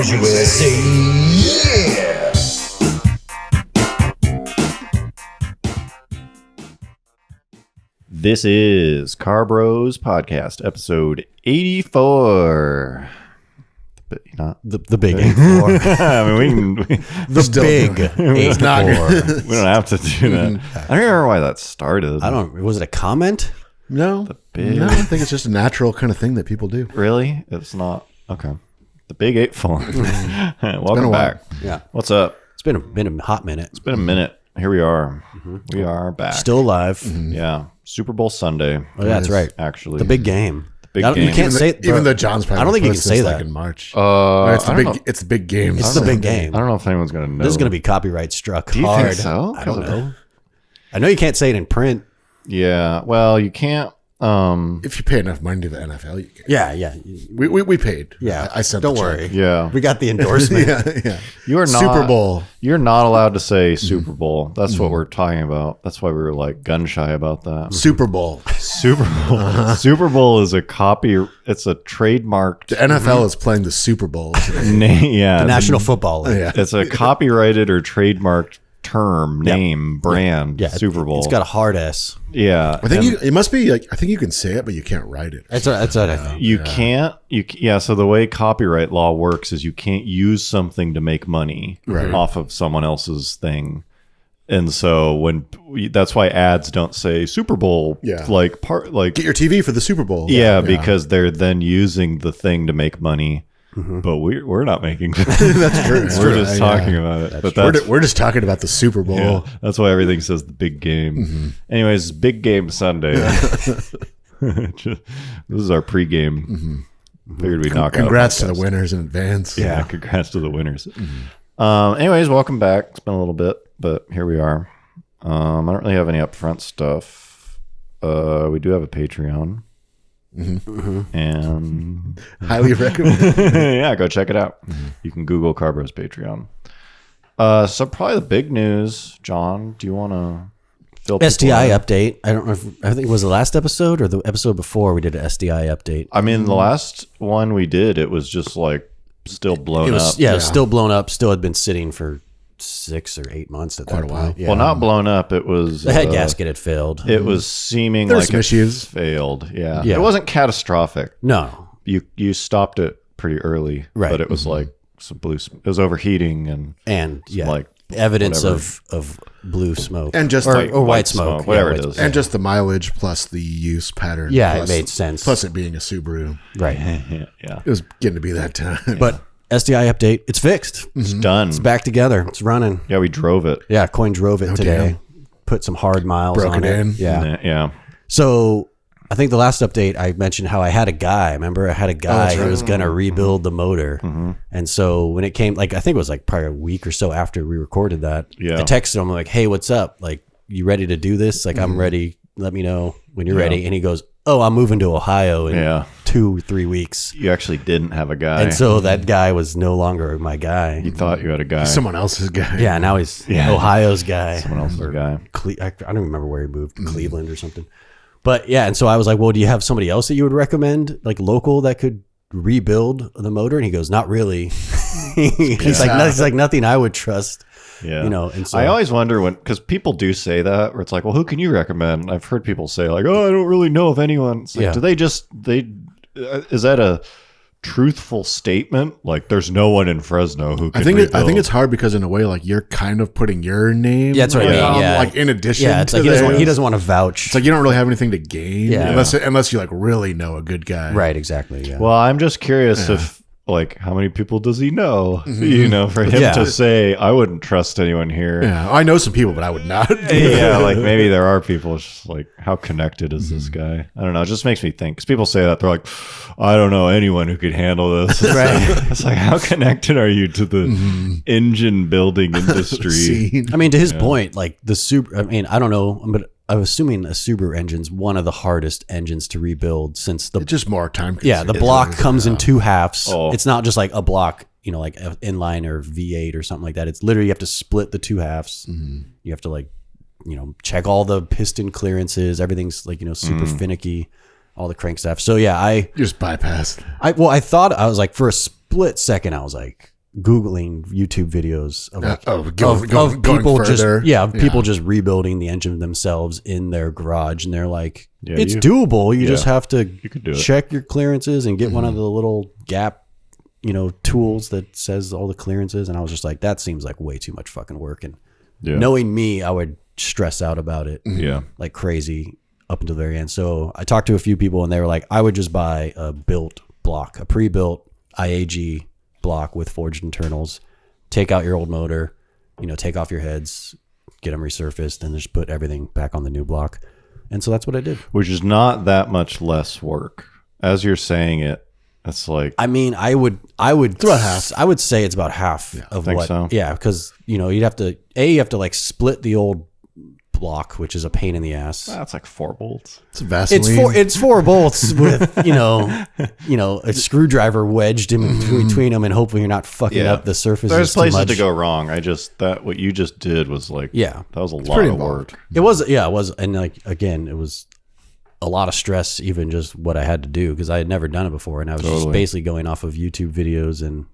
USA. Yeah! This is Car Bros Podcast, episode 84. Not the big 84. I mean, The big 84. we don't have to do that. I don't remember why that started. Was it a comment? No, big- no, I think it's just a natural kind of thing that people do. Really? It's not. Okay. The big 84. Welcome a back. Yeah. What's up? It's been a hot minute. It's been a minute. Here we are. We are back. Still alive. Yeah. Super Bowl Sunday. Oh, yeah, that's right. Actually. The big game. big You game. can't say Even though John's probably I don't think you can post say this, that. like in March. I don't know. It's the big game. It's the big game. I don't know if anyone's going to know. This is going to be copyright struck Do you hard. think so? I don't know. I know you can't say it in print. Yeah. Well, you can't. If you pay enough money to the NFL, you can. Yeah. We paid. Yeah. I sent. Don't the worry. check. Yeah. We got the endorsement. Yeah. You are not Super Bowl. You're not allowed to say Super Bowl. That's what we're talking about. That's why we were like gun shy about that. Super Bowl. Super Bowl. Super Bowl is a copy. It's a trademarked. The NFL is playing the Super Bowl today. Yeah. The National Football League. Yeah. It's a copyrighted or trademarked term, name, brand. Yeah. Super Bowl. It's got a hard S. Yeah. I think it must be like I think you can say it, but you can't write it. That's what I think. You can't. Yeah. So the way copyright law works is you can't use something to make money off of someone else's thing. And so that's why ads don't say Super Bowl. Yeah. Like Get your TV for the Super Bowl. Yeah, because they're then using the thing to make money. But we're not making. That's true. We're just talking about it. But We're just talking about the Super Bowl. yeah, that's why everything says the big game. Anyways, big game Sunday. This is our pregame. Figured we'd knock out. Congrats to the winners in advance. Yeah, congrats to the winners. Anyways, welcome back. It's been a little bit, but here we are. I don't really have any upfront stuff. We do have a Patreon. And Highly recommend. yeah, go check it out. You can Google Carbros Patreon. So probably the big news, John. Do you want to fill people STI in? update. I don't know I think it was the last episode or the episode before we did an STI update. I mean, the last one we did, it was just like still blown It was up. it was still blown up. Still had been sitting for 6 or 8 months at that a while. point. Yeah. Well, not blown up. It was the head gasket had failed. It was seeming There's like some it issues. failed. Yeah, Yeah. it wasn't catastrophic. No. You stopped it pretty early, Right. But it was like some blue. It was overheating and Yeah. like Evidence whatever. of blue smoke. And just or, like or white smoke. whatever Yeah, it white is. smoke. And just the mileage plus the use pattern. Yeah, plus, it made sense. Plus it being a Subaru. Right. yeah, It was getting to be that time. But STI update, it's fixed. it's done. It's back together. It's running. Yeah, we drove it. Yeah, Coyne drove it today. damn. Put some hard miles Broke on it it. in. Yeah. Yeah. So I think the last update I mentioned how I had a guy. Remember, I had a guy who was going to rebuild the motor. And so when it came, like, I think it was like probably a week or so after we recorded that, Yeah. I texted him like, hey, what's up? Like, you ready to do this? Like, I'm ready. Let me know when you're ready. And he goes, oh, I'm moving to Ohio in Yeah. 2-3 weeks. You actually didn't have a guy. And so that guy was no longer my guy. you thought you had a guy. someone else's guy. Yeah, now he's Yeah. Ohio's guy. Someone else's guy. I don't remember where he moved, Cleveland or something. But yeah, and so I was like, well, do you have somebody else that you would recommend, like local, that could rebuild the motor? And he goes, not really. He's like nothing I would trust. Yeah. You know, and so I always wonder because people do say that, where it's like, well, who can you recommend? I've heard people say like, oh, I don't really know of anyone. It's like, Yeah. do they is that a truthful statement? Like, there's no one in Fresno who can I think rebuild. it's hard because in a way, like you're kind of putting your name. Yeah, that's what I mean, yeah. Like in addition. yeah, it's to like theirs. he doesn't want to vouch. It's like you don't really have anything to gain. Yeah. Unless you like really know a good guy. Right, exactly. Yeah. Well, I'm just curious if like how many people does he know? You know, for him Yeah. to say, I wouldn't trust anyone here. Yeah. I know some people, but I would not. Yeah, like maybe there are people. It's just like, how connected is this guy? I don't know. It just makes me think because people say that they're like, I don't know anyone who could handle this. It's Right. like, it's like, how connected are you to the engine building industry? Scene. I mean, to his point, like the Subaru, I mean, I don't know, but I'm assuming a Subaru engine's one of the hardest engines to rebuild since the It's just more time. yeah, the block comes in two halves. Oh. It's not just like a block, you know, like an inline or V8 or something like that. It's literally you have to split the two halves. You have to like, you know, check all the piston clearances. Everything's like, you know, super finicky, all the crank stuff. So yeah, You just bypassed. I thought I was like for a split second, I was like Googling YouTube videos of like of going people further. people just rebuilding the engine themselves in their garage, and they're like, Yeah, it's doable. You just have to could do it. check your clearances and get one of the little gap, tools that says all the clearances. And I was just like, that seems like way too much fucking work. And knowing me, I would stress out about it, like crazy up until the very end. So I talked to a few people, and they were like, I would just buy a built block, a pre-built IAG block with forged internals, take out your old motor, take off your heads, get them resurfaced, and just put everything back on the new block. And so that's what I did. Which is not that much less work. As you're saying it, it's like, I mean, I would about half. I would say it's about half of think what. so? Yeah, because you'd have to like split the old block, which is a pain in the ass. that's like 4 bolts. It's Vaseline. It's four bolts with a screwdriver wedged in between them, and hopefully you're not fucking up the surface. There's too places much. to go wrong. What you just did was like, that was a lot pretty of involved. work. It was, and like again, it was a lot of stress, even just what I had to do, because I had never done it before, and I was just basically going off of YouTube videos and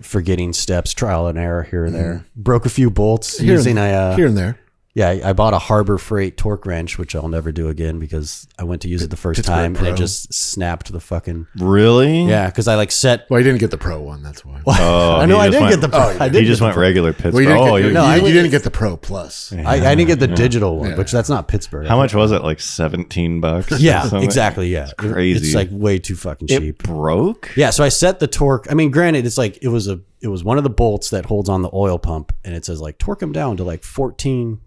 forgetting steps, trial and error here and there. Broke a few bolts here using and there. Yeah, I bought a Harbor Freight torque wrench, which I'll never do again because I went to use it the first time and it just snapped the fucking. Really? Yeah, because I like set. Well, you didn't get the pro one. That's why. I know I didn't get the pro. He just went regular Pittsburgh. Well, you didn't get the pro plus. I didn't get the digital one, which that's not Pittsburgh. How much was it? Like $17? Yeah, exactly. Yeah, it's crazy. It's like way too fucking cheap. It broke? Yeah, so I set the torque. I mean, granted, it's like it was one of the bolts that holds on the oil pump, and it says like torque them down to like 14.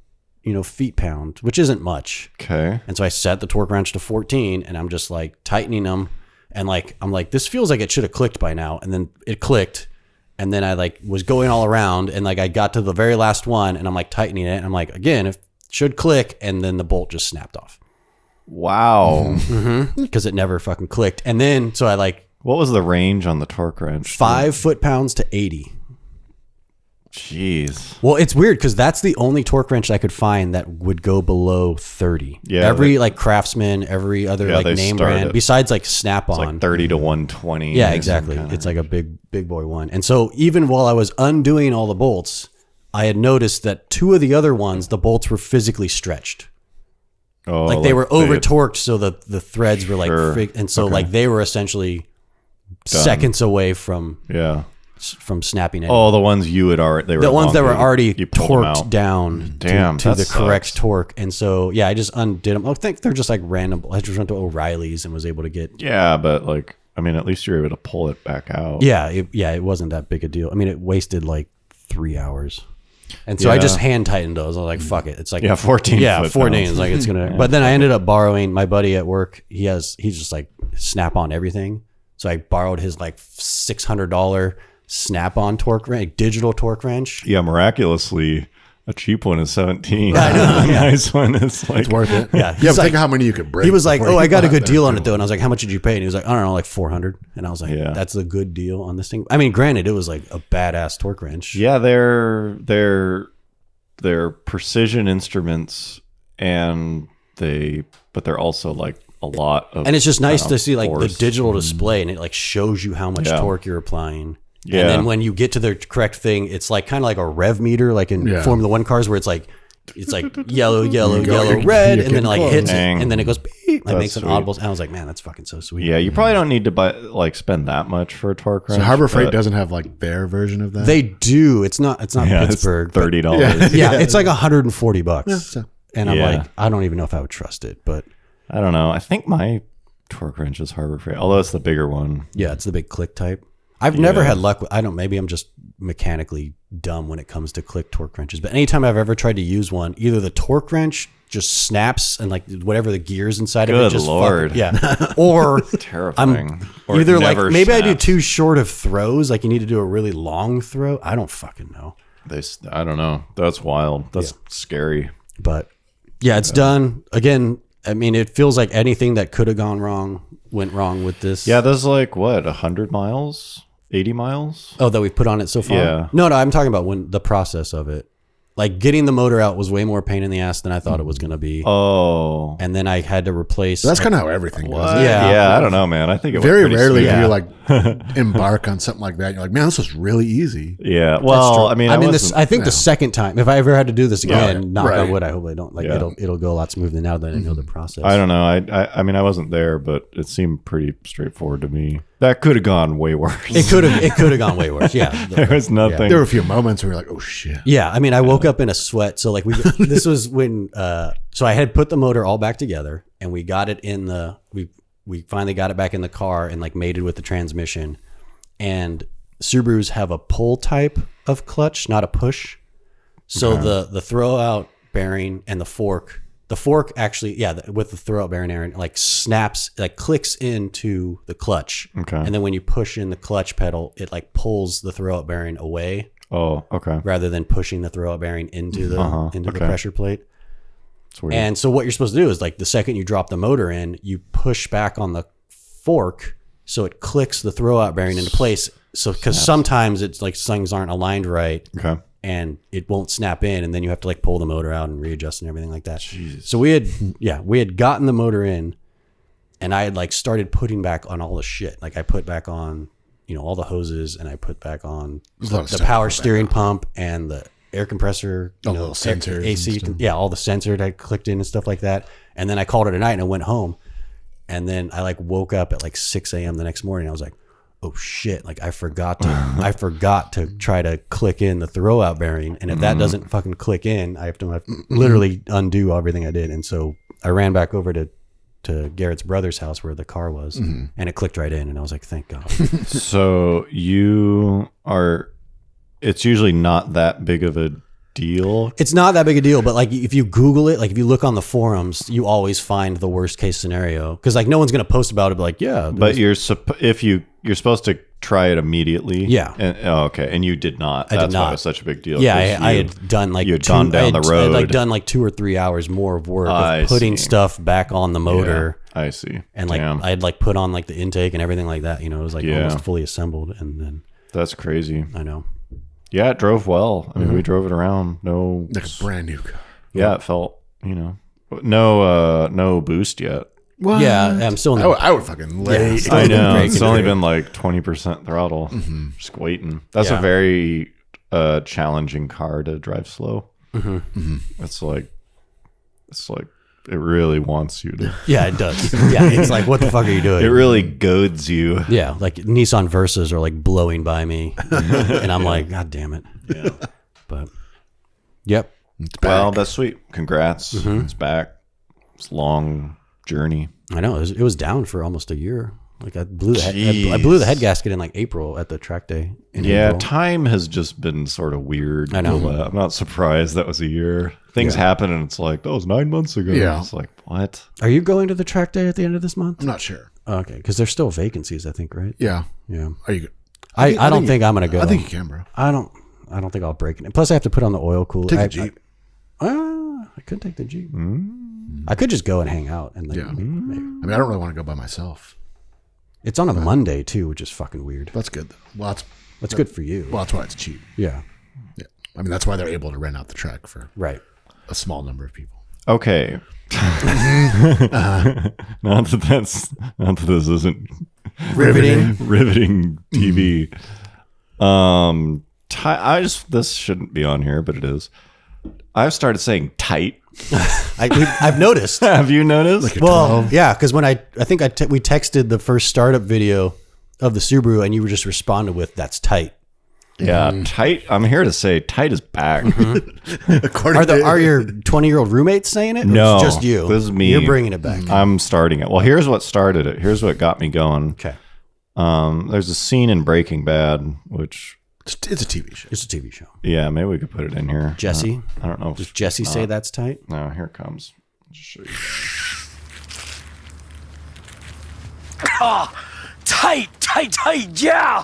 Feet-pound, which isn't much. Okay. And so I set the torque wrench to 14, and I'm just like tightening them, and like I'm like, this feels like it should have clicked by now, and then it clicked, and then I like was going all around, and like I got to the very last one, and I'm like tightening it, and I'm like, again, it should click, and then the bolt just snapped off. Wow. Because it never fucking clicked, and then so I like What was the range on the torque wrench? 5 foot-pounds to 80. Jeez. Well, it's weird because that's the only torque wrench I could find that would go below 30. Yeah, every like Craftsman, every other like they name start brand, at- besides like Snap-on. It's like 30 to 120. Yeah, or exactly. some kinda- It's like a big boy one. And so even while I was undoing all the bolts, I had noticed that 2 of the other ones, the bolts were physically stretched. Oh, Like they were over had- torqued, so the threads were like, Sure. and so like they were essentially seconds away from snapping it. Oh, the ones you had already. They were The ones that were longer. already You pulled them torqued out. down Damn, to that the correct sucks. torque. And so, yeah, I just undid them. I think they're just like random. I just went to O'Reilly's and was able to get. Yeah, but like, I mean, at least you're able to pull it back out. Yeah, it wasn't that big a deal. I mean, it wasted like 3 hours. And so I Yeah. just hand tightened those. I was like, fuck it. It's like, 14 Yeah, foot 14 pounds. is like, it's going to. But then I ended up borrowing my buddy at work. He's just like Snap-on everything. So I borrowed his like $600 Snap-on torque wrench, digital torque wrench. Yeah, miraculously, a cheap one is 17. I know, A yeah. nice one is like It's worth it. Yeah, You he's have to like- think of how many you could break. He was like, before "Oh, you I got a bought good that deal on it deal. though," and I was like, "How much did you pay?" And he was like, "I don't know, like 400." And I was like, Yeah. "That's a good deal on this thing." I mean, granted, it was like a badass torque wrench. Yeah, they're precision instruments, but they're also like a lot of. And it's just nice to see like force. the digital display, and it like shows you how much Yeah. torque you're applying. Yeah. And then when you get to the correct thing, it's like kind of like a rev meter, like in Yeah. Formula One cars, where it's like yellow, you're red, and then getting like close. hits it, Dang. and then it goes beep, like That's makes an sweet. audible. And I was like, man, that's fucking so sweet. Yeah, you probably don't need to spend that much for a torque wrench. So Harbor Freight but- doesn't have like their version of that. They do. It's not Yeah, Pittsburgh. it's but- $30. Yeah, it's like $140. so- And I'm Yeah. like, I don't even know if I would trust it, but I don't know. I think my torque wrench is Harbor Freight, although it's the bigger one. yeah, it's the big click type. I've never had luck with, maybe I'm just mechanically dumb when it comes to click torque wrenches, but anytime I've ever tried to use one, either the torque wrench just snaps and like whatever the gears inside of it Good just Lord. or Terrifying. Or it either like never maybe I do snaps. too short of throws, like you need to do a really long throw. I don't fucking know. I don't know. That's wild. That's scary. But yeah, it's done. Again, I mean, it feels like anything that could have gone wrong went wrong with this. Yeah, there's like what, 100 miles, 80 miles. Oh, that we put on it so far? Yeah. No, I'm talking about when the process of it. Like getting the motor out was way more pain in the ass than I thought it was going to be. Oh. And then I had to replace. That's kind of how everything goes. What? Yeah. I don't know, man. I think it Very went pretty rarely smooth. do you like embark on something like that. You're like, man, this was really easy. Yeah. Well, I mean, I think the second time, if I ever had to do this again, knock right. on wood, I hope I don't. Like it'll go a lot smoother now that I know the process. I don't know. I mean, I wasn't there, but it seemed pretty straightforward to me. That could have gone way worse. It could have gone way worse. Yeah. There was nothing. There were a few moments where you're like, oh shit. Yeah, I mean, I woke up in a sweat. So like this was when, so I had put the motor all back together, and we got it in the, we finally got it back in the car and like mated with the transmission. And Subarus have a pull type of clutch, not a push. So the throw out bearing and the fork actually, with the throw out bearing, Aaron, like snaps, like clicks into the clutch. Okay. And then when you push in the clutch pedal, it like pulls the throw out bearing away. Oh, okay. Rather than pushing the throw out bearing into the pressure plate. That's weird. And so what you're supposed to do is like the second you drop the motor in, you push back on the fork so it clicks the throw out bearing into place. So because sometimes it's like things aren't aligned right. Okay. And it won't snap in, and then you have to like pull the motor out and readjust and everything like that. Jeez. So we had gotten the motor in, and I had like started putting back on all the shit. Like I put back on, all the hoses, and I put back on the power steering pump and the air compressor, little sensors, AC, all the sensors I clicked in and stuff like that. And then I called it a night and I went home, and then I like woke up at like 6 a.m. the next morning. I was like, oh shit, like I forgot to try to click in the throw out bearing, and if that doesn't fucking click in, I have to literally undo everything I did. And so I ran back over to Garrett's brother's house where the car was, and it clicked right in, and I was like, thank God. So it's usually not that big of a deal. It's not that big a deal, but like if you Google it, like if you look on the forums, you always find the worst case scenario, because like no one's gonna post about it, but like but you're supposed to try it immediately. Yeah. And, okay. And you did not. I did That's why not. it was such a big deal. Yeah, I had done like you had gone down the road. I had like done like 2 or 3 hours more of work of putting stuff back on the motor. Yeah, I see. And like I had like put on like the intake and everything like that. It was like almost fully assembled, and then that's crazy. I know. Yeah, it drove well. I mean, we drove it around. No, Like a brand new car. Yeah, it felt no boost yet. What? Yeah, I'm still in the, I would fucking lay. Yeah, I know. break It's it only through. been like 20% throttle. Just waiting. That's Yeah. a very challenging car to drive slow. It's like it really wants you to. Yeah, it does. Yeah, it's like, what the fuck are you doing? It really goads you. Yeah, like Nissan Versas are like blowing by me, and I'm like, God damn it. Yeah. But yep. Well, that's sweet. Congrats. It's back. It's a long journey. I know it was down for almost a year. Like I blew the head gasket in like April at the track day. In April. Time has just been sort of weird. I know. I'm not surprised that was a year. Things happen and it's like, that was 9 months ago. Yeah. It's like, what? Are you going to the track day at the end of this month? I'm not sure. Okay, because there's still vacancies, I think, right? Yeah. Yeah. Are you good? I don't think I'm gonna go. I think you can, bro. I don't think I'll break it. Plus, I have to put on the oil cooler. Take the Jeep. I could take the Jeep. I could just go and hang out, and then Yeah. maybe. I mean, I don't really want to go by myself. It's on a Monday too, which is fucking weird. That's good, though. Well, That's good for you. that's why it's cheap. Yeah. Yeah. I mean, that's why they're able to rent out the track for Right. a small number of people. Okay. Not that this isn't riveting TV. This shouldn't be on here, but it is. I've started saying tight. I've noticed. Have you noticed? Well, yeah, because when we texted the first startup video of the Subaru, and you were just responded with, "That's tight." Yeah, tight. I'm here to say tight is back. Are your 20-year-old roommates saying it? Or No, it's just you. this is me. You're bringing it back. I'm starting it. Well, here's what started it. Here's what got me going. Okay, There's a scene in Breaking Bad, which It's a TV show. it's a TV show. yeah, maybe we could put it in here. Jesse, I don't know. If, does Jesse say that's tight? no, here it comes. I'll just show you. Tight, yeah.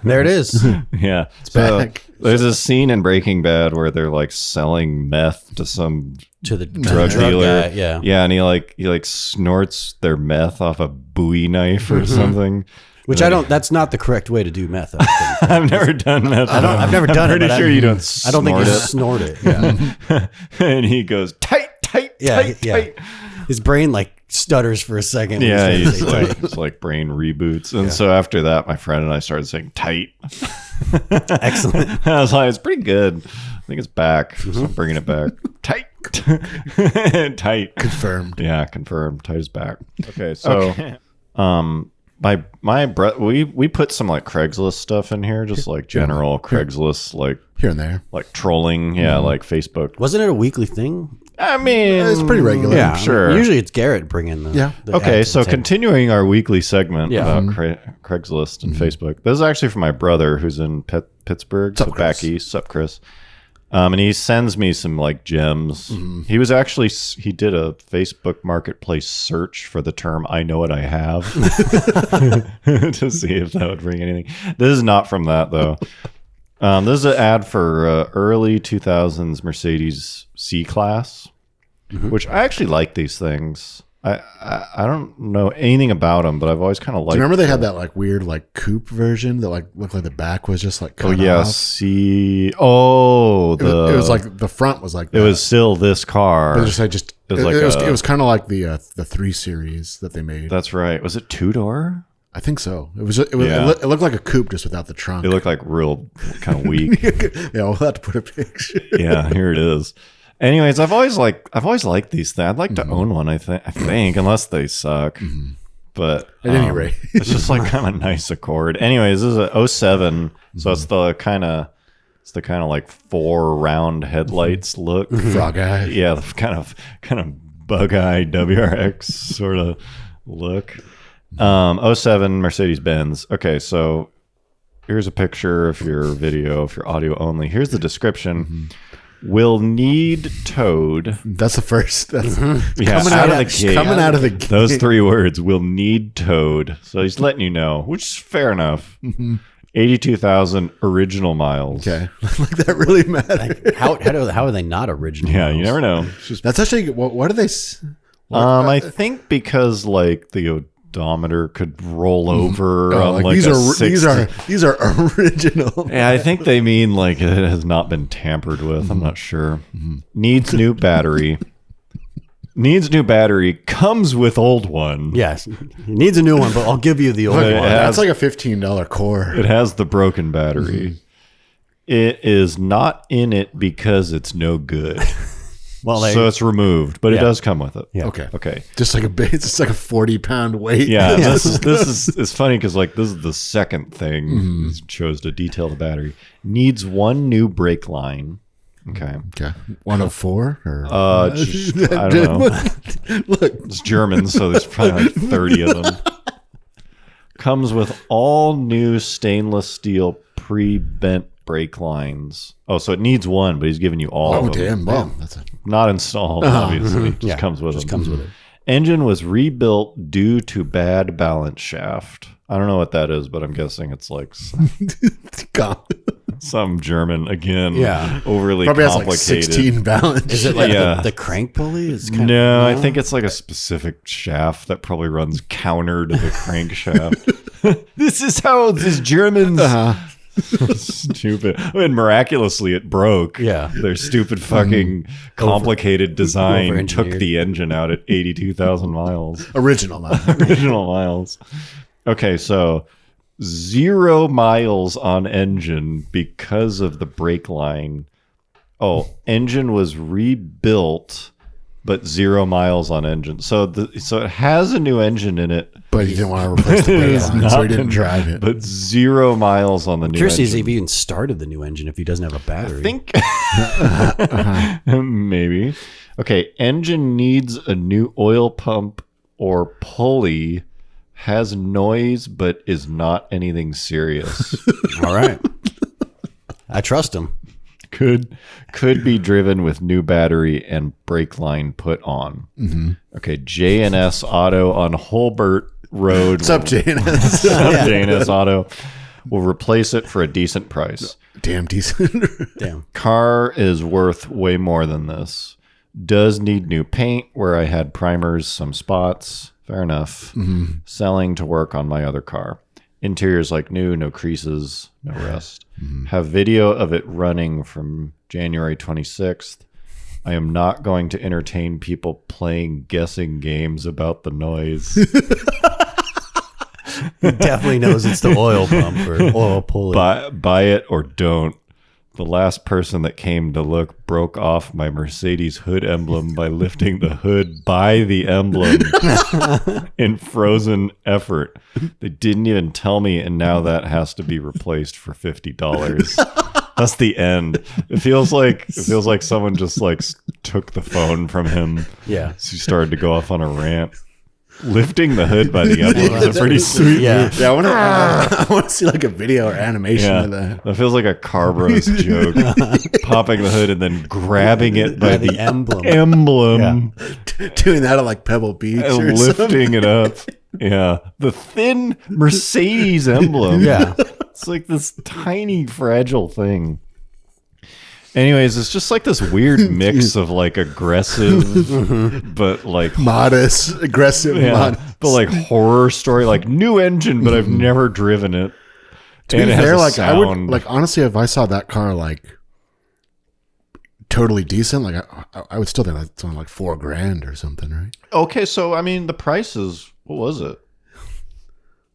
There it is. Yeah. So back. there's a scene in Breaking Bad where they're like selling meth to some to the drug dealer. guy, yeah. Yeah, and he snorts their meth off a Bowie knife or something. Which I don't. That's not the correct way to do meth. I think. I've never done meth. I've never done it. I'm pretty but sure you don't. I don't think you snort snort it. Yeah. and he goes tight. His brain like stutters for a second. Yeah, when he's say like, tight. it's like brain reboots. And so after that, my friend and I started saying tight. Excellent. I was like, it's pretty good. I think it's back. So I'm bringing it back. Tight. Tight. Confirmed. Yeah, confirmed. Tight is back. Okay, so we put some like Craigslist stuff in here, just like general Craigslist, like Here and there. like trolling, like Facebook. Wasn't it a weekly thing? I mean, It's pretty regular. Yeah, sure. Usually it's Garrett bringing the. Yeah. the Okay, ads to so the table. continuing our weekly segment Yeah. about Craigslist and Facebook. This is actually from my brother who's in Pittsburgh, so Chris? back east. Sup, Chris? And he sends me some like gems. He was actually he did a Facebook Marketplace search for the term "I know what I have" to see if that would bring anything. This is not from that though. This is an ad for early 2000s Mercedes C-Class, which I actually like these things. I don't know anything about them, but I've always kind of liked. Do you remember they had that like weird like coupe version that like looked like the back was just like cut Oh yeah, off? it It was like the front was like it was still this car. But it was like it was kind of like the 3 Series that they made. That's right. Was it 2-door? I think so. It Yeah. it looked like a coupe just without the trunk. It looked like real kind of weak. Yeah, we'll have to put a picture. Yeah, here it is. Anyways, I've always liked these things. I'd like to own one. I think, unless they suck. But At any rate. it's just like kind of a nice Accord. Anyways, this is a 07, so it's the kind of like 4 round headlights look. Frog eye. Yeah, the kind of bug-eyed WRX sort of look. 07 Mercedes-Benz. Okay, so here's a picture if you're video, if you're audio only. Here's the description. Will need towed. That's the first. That's Yeah, coming out out of the gate. Coming out of the gate. Those 3 words, will need towed. So he's letting you know, which is fair enough. 82,000 original miles. Okay, like that really matters. How are they not original? Yeah, you models? never know. It's just, That's actually what do they? I think because like the odometer could roll over on like these a are 60. these are original. Yeah, I think they mean like it has not been tampered with. I'm not sure. Needs new battery. Needs new battery. Comes with old one. Yes, it needs a new one, but I'll give you the old It one. has- That's like a $15 core. It has the broken battery. It is not in it because it's no good. Well, So it's removed, but it Yeah. does come with it. Yeah. Okay. Okay. Just like it's just like a 40-pound weight. Yeah, this is it's funny because like this is the second thing it chose to detail the battery. Needs 1 new brake line. Okay. Okay. 104 or I don't know. Look, It's German, so there's probably like 30 of them. Comes with all new stainless steel pre-bent brake lines. Oh, so it needs 1, but he's giving you all oh of them. damn, wow, that's a Not installed, obviously. Just comes with just them. comes with it. Engine was rebuilt due to bad balance shaft. I don't know what that is, but I'm guessing it's like some German, again, Yeah. overly probably has like complicated. 16 balance. Is it like Yeah. the crank pulley? It's kind No, I think it's like a specific shaft that probably runs counter to the crankshaft. This is how this Germans. Stupid. And miraculously, it broke. Yeah. Their stupid fucking complicated design took over-engineered. the engine out at 82,000 miles. Original now. Original miles. Okay, so 0 miles on engine because of the brake line. Oh, engine was rebuilt, but 0 miles on engine. So so it has a new engine in it, But you didn't want to replace the It brake has line, not so he didn't been- drive it. but 0 miles on the new Curious engine. if he even started the new engine if he doesn't have a battery. I think maybe. Okay, engine needs a new oil pump or pulley. Has noise, but is not anything serious. All right. I trust him. Could be driven with new battery and brake line put on. Okay, J&S Auto on Holbert Road. What's up, JNS? Sup, J&S Auto will replace it for a decent price. Damn decent. Damn. Car is worth way more than this. Does need new paint where I had primers, some spots. Fair enough. Selling to work on my other car. Interior's like new, no creases, no rust. Have video of it running from January 26th. I am not going to entertain people playing guessing games about the noise. He definitely knows it's the oil pump or oil pulley. Buy it or don't. The last person that came to look broke off my Mercedes hood emblem by lifting the hood by the emblem in frozen effort. They didn't even tell me, and now that has to be replaced for $50. That's the end. It feels like someone just like took the phone from him. Yeah. So he started to go off on a rant. Lifting the hood by the emblem is a pretty sweet. Yeah. Yeah, I want to see like a video or animation of that. That feels like a car bros joke. Popping the hood and then grabbing it by the emblem. Doing that at like Pebble Beach And or lifting it up. Yeah. The thin Mercedes emblem. Yeah. It's like this tiny, fragile thing. Anyways, it's just like this weird mix of like aggressive, but like modest, aggressive, modest. but like horror story, like new engine, but I've never driven it. To be fair, like I would, like honestly, if I saw that car like totally decent, like I would still think that's only like $4,000 or something, right? Okay, so I mean, the price is, what was it?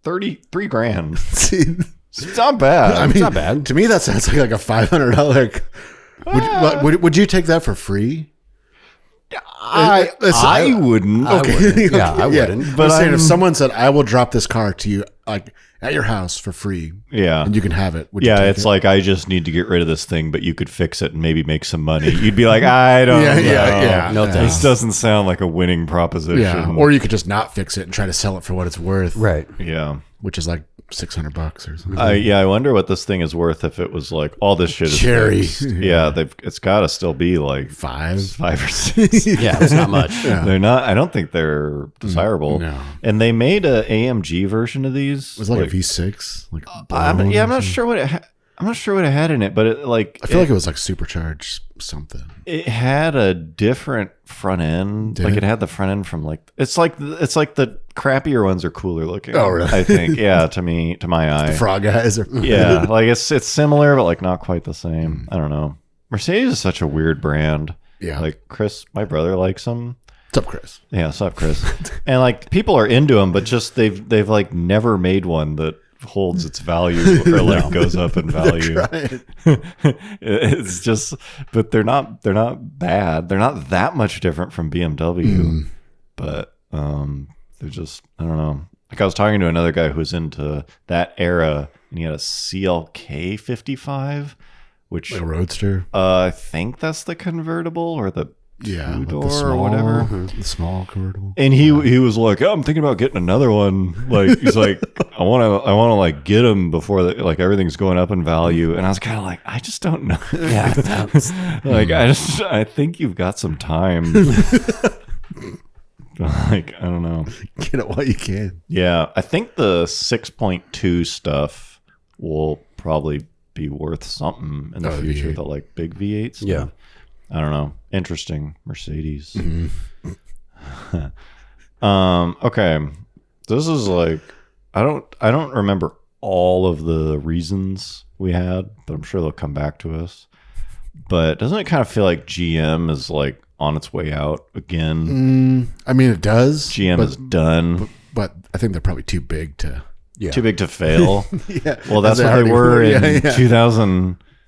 $33,000. See, It's not bad. I mean, It's not bad. To me, that sounds like a $500. Would you take that for free? I wouldn't. Okay. Yeah, I wouldn't. But But I'm saying I'm- if someone said, "I will drop this car to you, like at your house for free, Yeah. and you can have it," would you Yeah, take it's it? like, I just need to get rid of this thing, but you could fix it and maybe make some money. You'd be like, I don't know. No This thanks. doesn't sound like a winning proposition. yeah. Or you could just not fix it and try to sell it for what it's worth, Right. Yeah. which is like $600 or something. I wonder what this thing is worth if it was like all this shit is Cherry. fixed. Yeah, it's got to still be like 5. 5 or 6. Yeah, it's not much. They're not. I don't think they're desirable. No. And they made a AMG version of these. It was like a V6. Like I'm brown or not something. sure what I'm not sure what it had in it, but it like I feel like it was like supercharged something. it had a different front end. Did like it? it had the front end from like it's like the crappier ones are cooler looking. Oh, really? I think to my eye. Frog guys are Yeah, like it's similar, but like not quite the same. I don't know. Mercedes is such a weird brand. Yeah. Like Chris, my brother, likes them. What's up, Chris? Yeah, what's up, Chris? And like people are into them, but just they've like never made one that holds its value or like goes up in value. It's just, but they're not bad. They're not that much different from BMW, but they're just, I don't know. Like I was talking to another guy who's into that era, and he had a CLK 55, which Like a roadster. I think that's the convertible or the Yeah. Like two-door the small, or whatever. The small convertible. And he was like, "Oh, I'm thinking about getting another one." Like he's like, "I want to like get them before like everything's going up in value." And I was kind of like, "I just don't know." Yeah. Like I think you've got some time. Like I don't know. Get it while you can. Yeah, I think the 6.2 stuff will probably be worth something in the Oh, future. V8. The like big V8 stuff. Yeah. I don't know. Interesting. Mercedes. Okay. This is like I don't remember all of the reasons we had, but I'm sure they'll come back to us. But doesn't it kind of feel like GM is like on its way out again? I mean, it does. GM is done. But I think they're probably too big to. Yeah. Too big to fail. Yeah. Well, that's As what already they were in Yeah.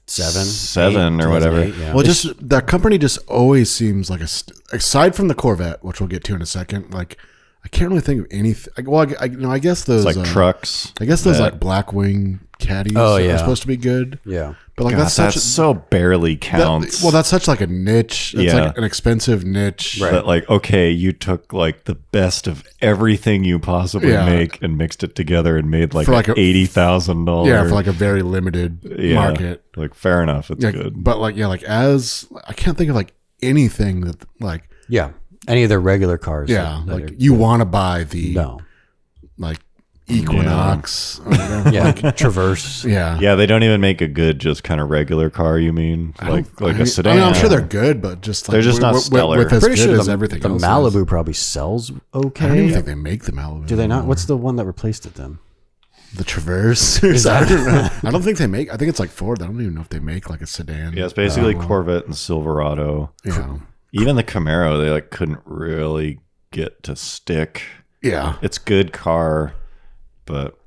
2007 or whatever. 2008, yeah. Well, just that company just always seems like aside from the Corvette, which we'll get to in a second. Like I can't really think of anything. Well, I guess those It's like trucks. I guess those that- like Blackwing caddies Oh, are yeah. supposed to be good. Yeah. But like God, that's that such so barely counts. that's such like a niche. It's Yeah. like an expensive niche. That like, okay, you took like the best of everything you possibly Yeah. make and mixed it together and made like For like a- $80,000. Yeah, for like a very limited market. Like fair enough, it's Yeah, good. but like as I can't think of like anything that like Yeah. Any of their regular cars. that like are- you want to buy the no. like Equinox. Or whatever. Yeah. Traverse. Yeah. Yeah, they don't even make a good, just kind of regular car. You mean like a sedan? I mean, I'm sure they're good, but just like They're just not stellar. With as Pretty good sure as everything the else. Malibu probably sells I don't even okay. think they make the Malibu. Do they not? anymore. What's the one that replaced it then? the Traverse. I don't know. I don't think they make. I think it's like Ford. I don't even know if they make like a sedan. Yeah, it's basically Corvette and Silverado. Yeah. Even the Camaro, they like couldn't really get to stick. Yeah. It's good car, but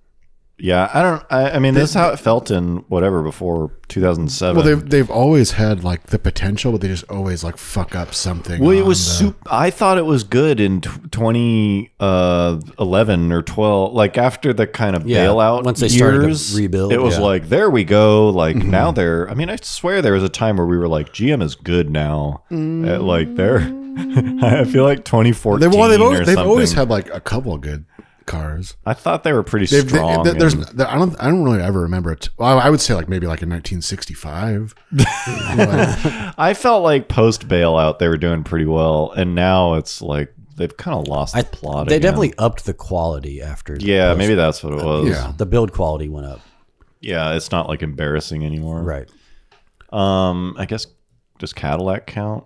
yeah, I mean, this is how it felt in whatever before 2007. Well, they've always had like the potential, but they just always like fuck up something. Well, it was I thought it was good in 2011 or 12, like after the kind of bailout once they years, started to rebuild. It was like, there we go. Like now I mean, I swear there was a time where we were like, GM is good now. Like they're, I feel like 2014 they've always had like a couple of good cars. I thought they were pretty strong. I don't really ever remember it. Well, I would say like maybe like in 1965. I felt like post bailout they were doing pretty well, and now it's like they've kind of lost the plot. They again. definitely upped the quality after. Yeah, maybe that's what it was. Yeah. The build quality went up. Yeah, it's not like embarrassing anymore. Right. I guess does Cadillac count?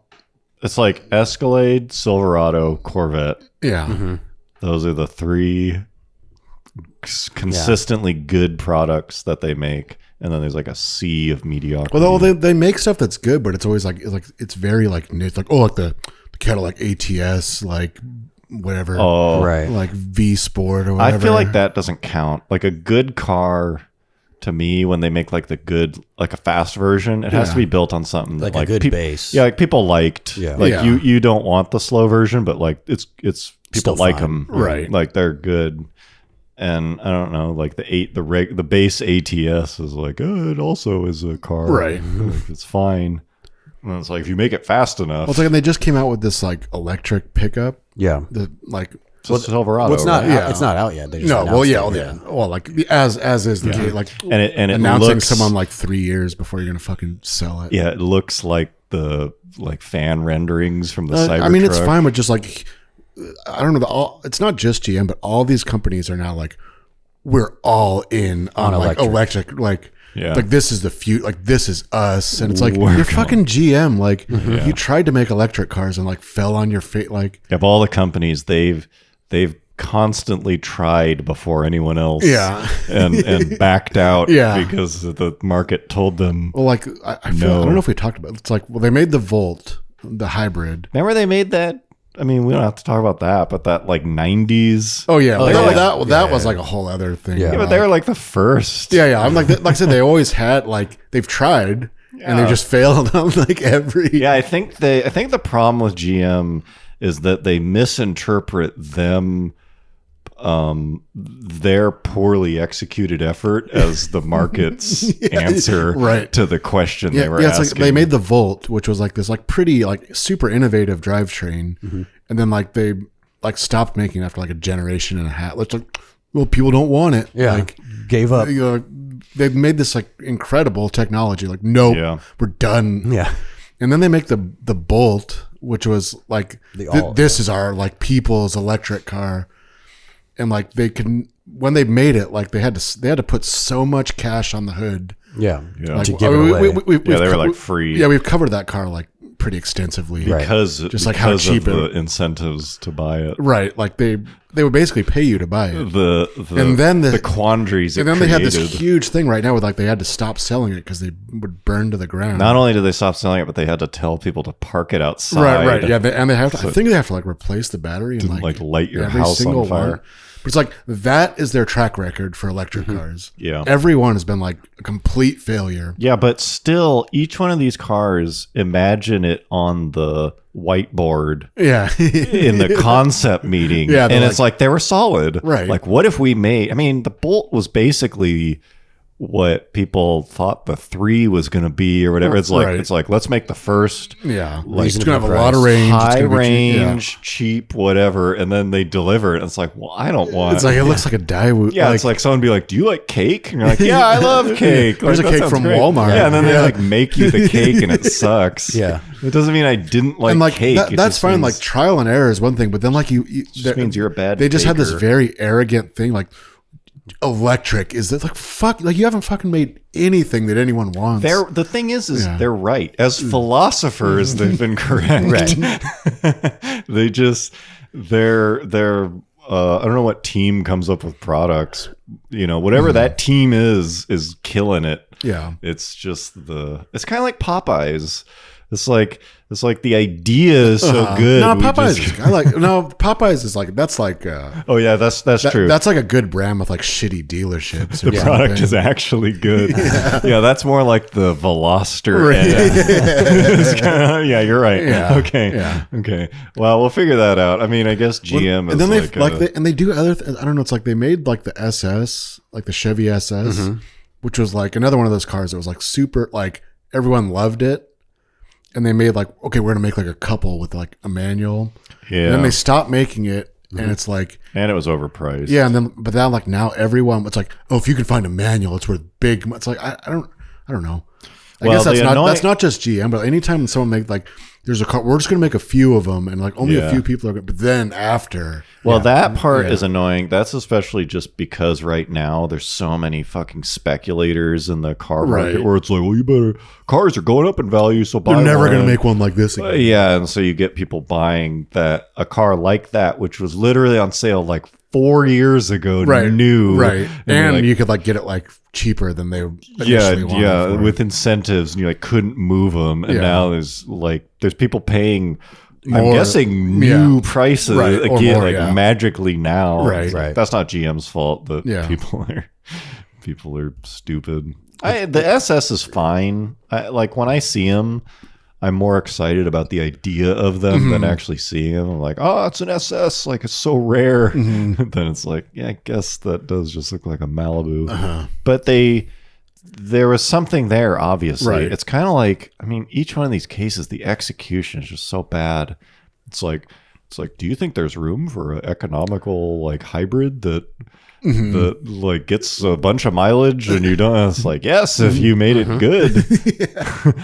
It's like Escalade, Silverado, Corvette. Yeah. Those are the three consistently good products that they make, and then there's like a sea of mediocrity. Well, they make stuff that's good, but it's always like it's very like niche. Like like the Cadillac ATS, like whatever. Oh, Right. Like V Sport or whatever. I feel like that doesn't count. Like a good car, to me, when they make like like a fast version, it has to be built on something that Like a good base. Yeah, like people liked. Yeah. Like Yeah. you don't want the slow version, but like it's people Still like fine. them. Right. Like they're good. And I don't know, like the base ATS is like, oh, it also is a car. Right. Like, it's fine. And it's like if you make it fast enough. Well, it's like and they just came out with this like electric pickup. Yeah. The like it's a Silverado. Well, it's not. right? Yeah. It's not out yet. They just no, well, announced yeah, it, well, like as is the case, like And it announcing looks, someone like 3 years before you're gonna fucking sell it. Yeah, it looks like the fan renderings from the Cybertruck. I mean, it's fine with just like I don't know. It's not just GM, but all these companies are now like we're all in on like electric. Like this is the future. Like this is us, and it's like you're fucking GM. Like you tried to make electric cars and like fell on your face. Like of all the companies, they've constantly tried before anyone else. Yeah. and backed out. Yeah. Because the market told them. well, like I don't know if we talked about it. It's like well, they made the Volt, the hybrid. Remember they made that. I mean, we don't have to talk about that, but that like 90s. Oh yeah, yeah. that was like a whole other thing. Yeah. Yeah, but they were like the first. Yeah. I'm like I said, they always had like they've tried and they just failed on like every. Yeah, I think the problem with GM is that they misinterpret their poorly executed effort as the market's answer right. to the question Yeah, they were it's asking. like they made the Volt, which was like this like pretty like super innovative drivetrain, and then like they like stopped making it after like a generation and a half. It's like, well, people don't want it. Yeah. Like Gave up. you know, they made this like incredible technology. Like, nope, we're done. Yeah. And then they make the Bolt, which was like this is our like people's electric car. And like when they made it, like they had to put so much cash on the hood. Yeah. Yeah. To give it away. They were like free. Yeah, we've covered that car like pretty extensively. because Just like how cheap of the incentives to buy it. Right, like they would basically pay you to buy it. And then the quandaries. And then they had this huge thing right now with like they had to stop selling it because they would burn to the ground. Not only did they stop selling it, but they had to tell people to park it outside. Right. Yeah, and they have to. I think they have to like replace the battery and like light your house on fire. One. But it's like that is their track record for electric cars. Yeah. Everyone has been like a complete failure. Yeah, but still, each one of these cars, imagine it on the whiteboard Yeah. in the concept meeting. Yeah, and it's like they were solid. Right. Like, what if we made, I mean, the Bolt was basically what people thought the 3 was going to be or whatever. It's like, let's make the first. Yeah. Like, It's going to have a lot of range. It's High gonna be range, cheap, whatever. And then they deliver it. And it's like, well, I don't want It's like, it looks like a Daewoo. Yeah, it's like someone be like, "Do you like cake?" And you're like, "Yeah, I love cake." There's Like, a that cake sounds from great. Walmart. Yeah, and then they Yeah. like make you the cake and it sucks. Yeah. It doesn't mean I didn't like, and like cake. It that's just fine. means- Like trial and error is one thing, but then like you just means you're a bad They just had this baker. very arrogant thing, like electric. Is that like fuck? Like you haven't fucking made anything that anyone wants. The thing is they're right. As philosophers, they've been correct. Right. They just they're I don't know what team comes up with products. Whatever that team is killing it. Yeah. It's just it's kind of like Popeyes. It's like the idea is so good. No, Popeyes is like that's like. Oh yeah, that's true. That's like a good brand with like shitty dealerships. The product is actually good. Yeah, that's more like the Veloster. Yeah, you're right. Yeah. Okay. Yeah. Okay. Well, we'll figure that out. I mean, I guess GM and is then they do other. I don't know. It's like they made like the SS, like the Chevy SS, which was like another one of those cars that was like super. Like everyone loved it. And they made like, okay, we're gonna make like a couple with like a manual. Yeah. And then they stopped making it, and it's like, and it was overpriced. Yeah, but now everyone, it's like, oh, if you can find a manual, it's worth big. It's like I don't know. I guess that's not just GM, but anytime someone make like, there's a car, we're just gonna make a few of them, and like only a few people are gonna. But then after, that part is annoying. That's especially just because right now there's so many fucking speculators in the car market where it's like, well, cars are going up in value, so buy. They're never gonna make one like this again. Yeah, and so you get people buying a car like that, which was literally on sale like 4 years ago, new, and you could like get it like cheaper than they initially wanted for. With incentives, and you like couldn't move them, and now there's people paying. More, I'm guessing new prices again, magically now. Right. That's not GM's fault, but people are stupid. The SS is fine. When I see them, I'm more excited about the idea of them than actually seeing them. I'm like, oh, it's an SS. Like, it's so rare. Then it's like, yeah, I guess that does just look like a Malibu. But there was something there, obviously. Right. It's kind of like, I mean, each one of these cases, the execution is just so bad. It's like, do you think there's room for an economical like hybrid that like gets a bunch of mileage and you don't? It's like, yes, if you made it good,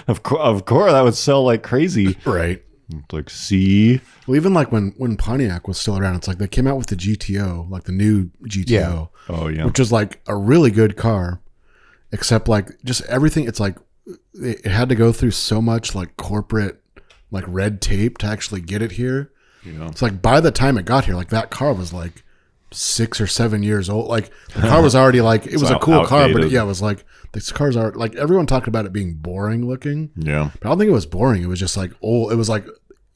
of course that would sell like crazy, right? It's like, see, well, even like when Pontiac was still around, it's like they came out with the GTO, like the new GTO, which was like a really good car, except like just everything. It's like it had to go through so much like corporate like red tape to actually get it here. It's like by the time it got here, like that car was like 6 or 7 years old. Like the car was already like, it was a cool car, but it was like, these cars are like, everyone talked about it being boring looking. Yeah. But I don't think it was boring. It was just like old. It was like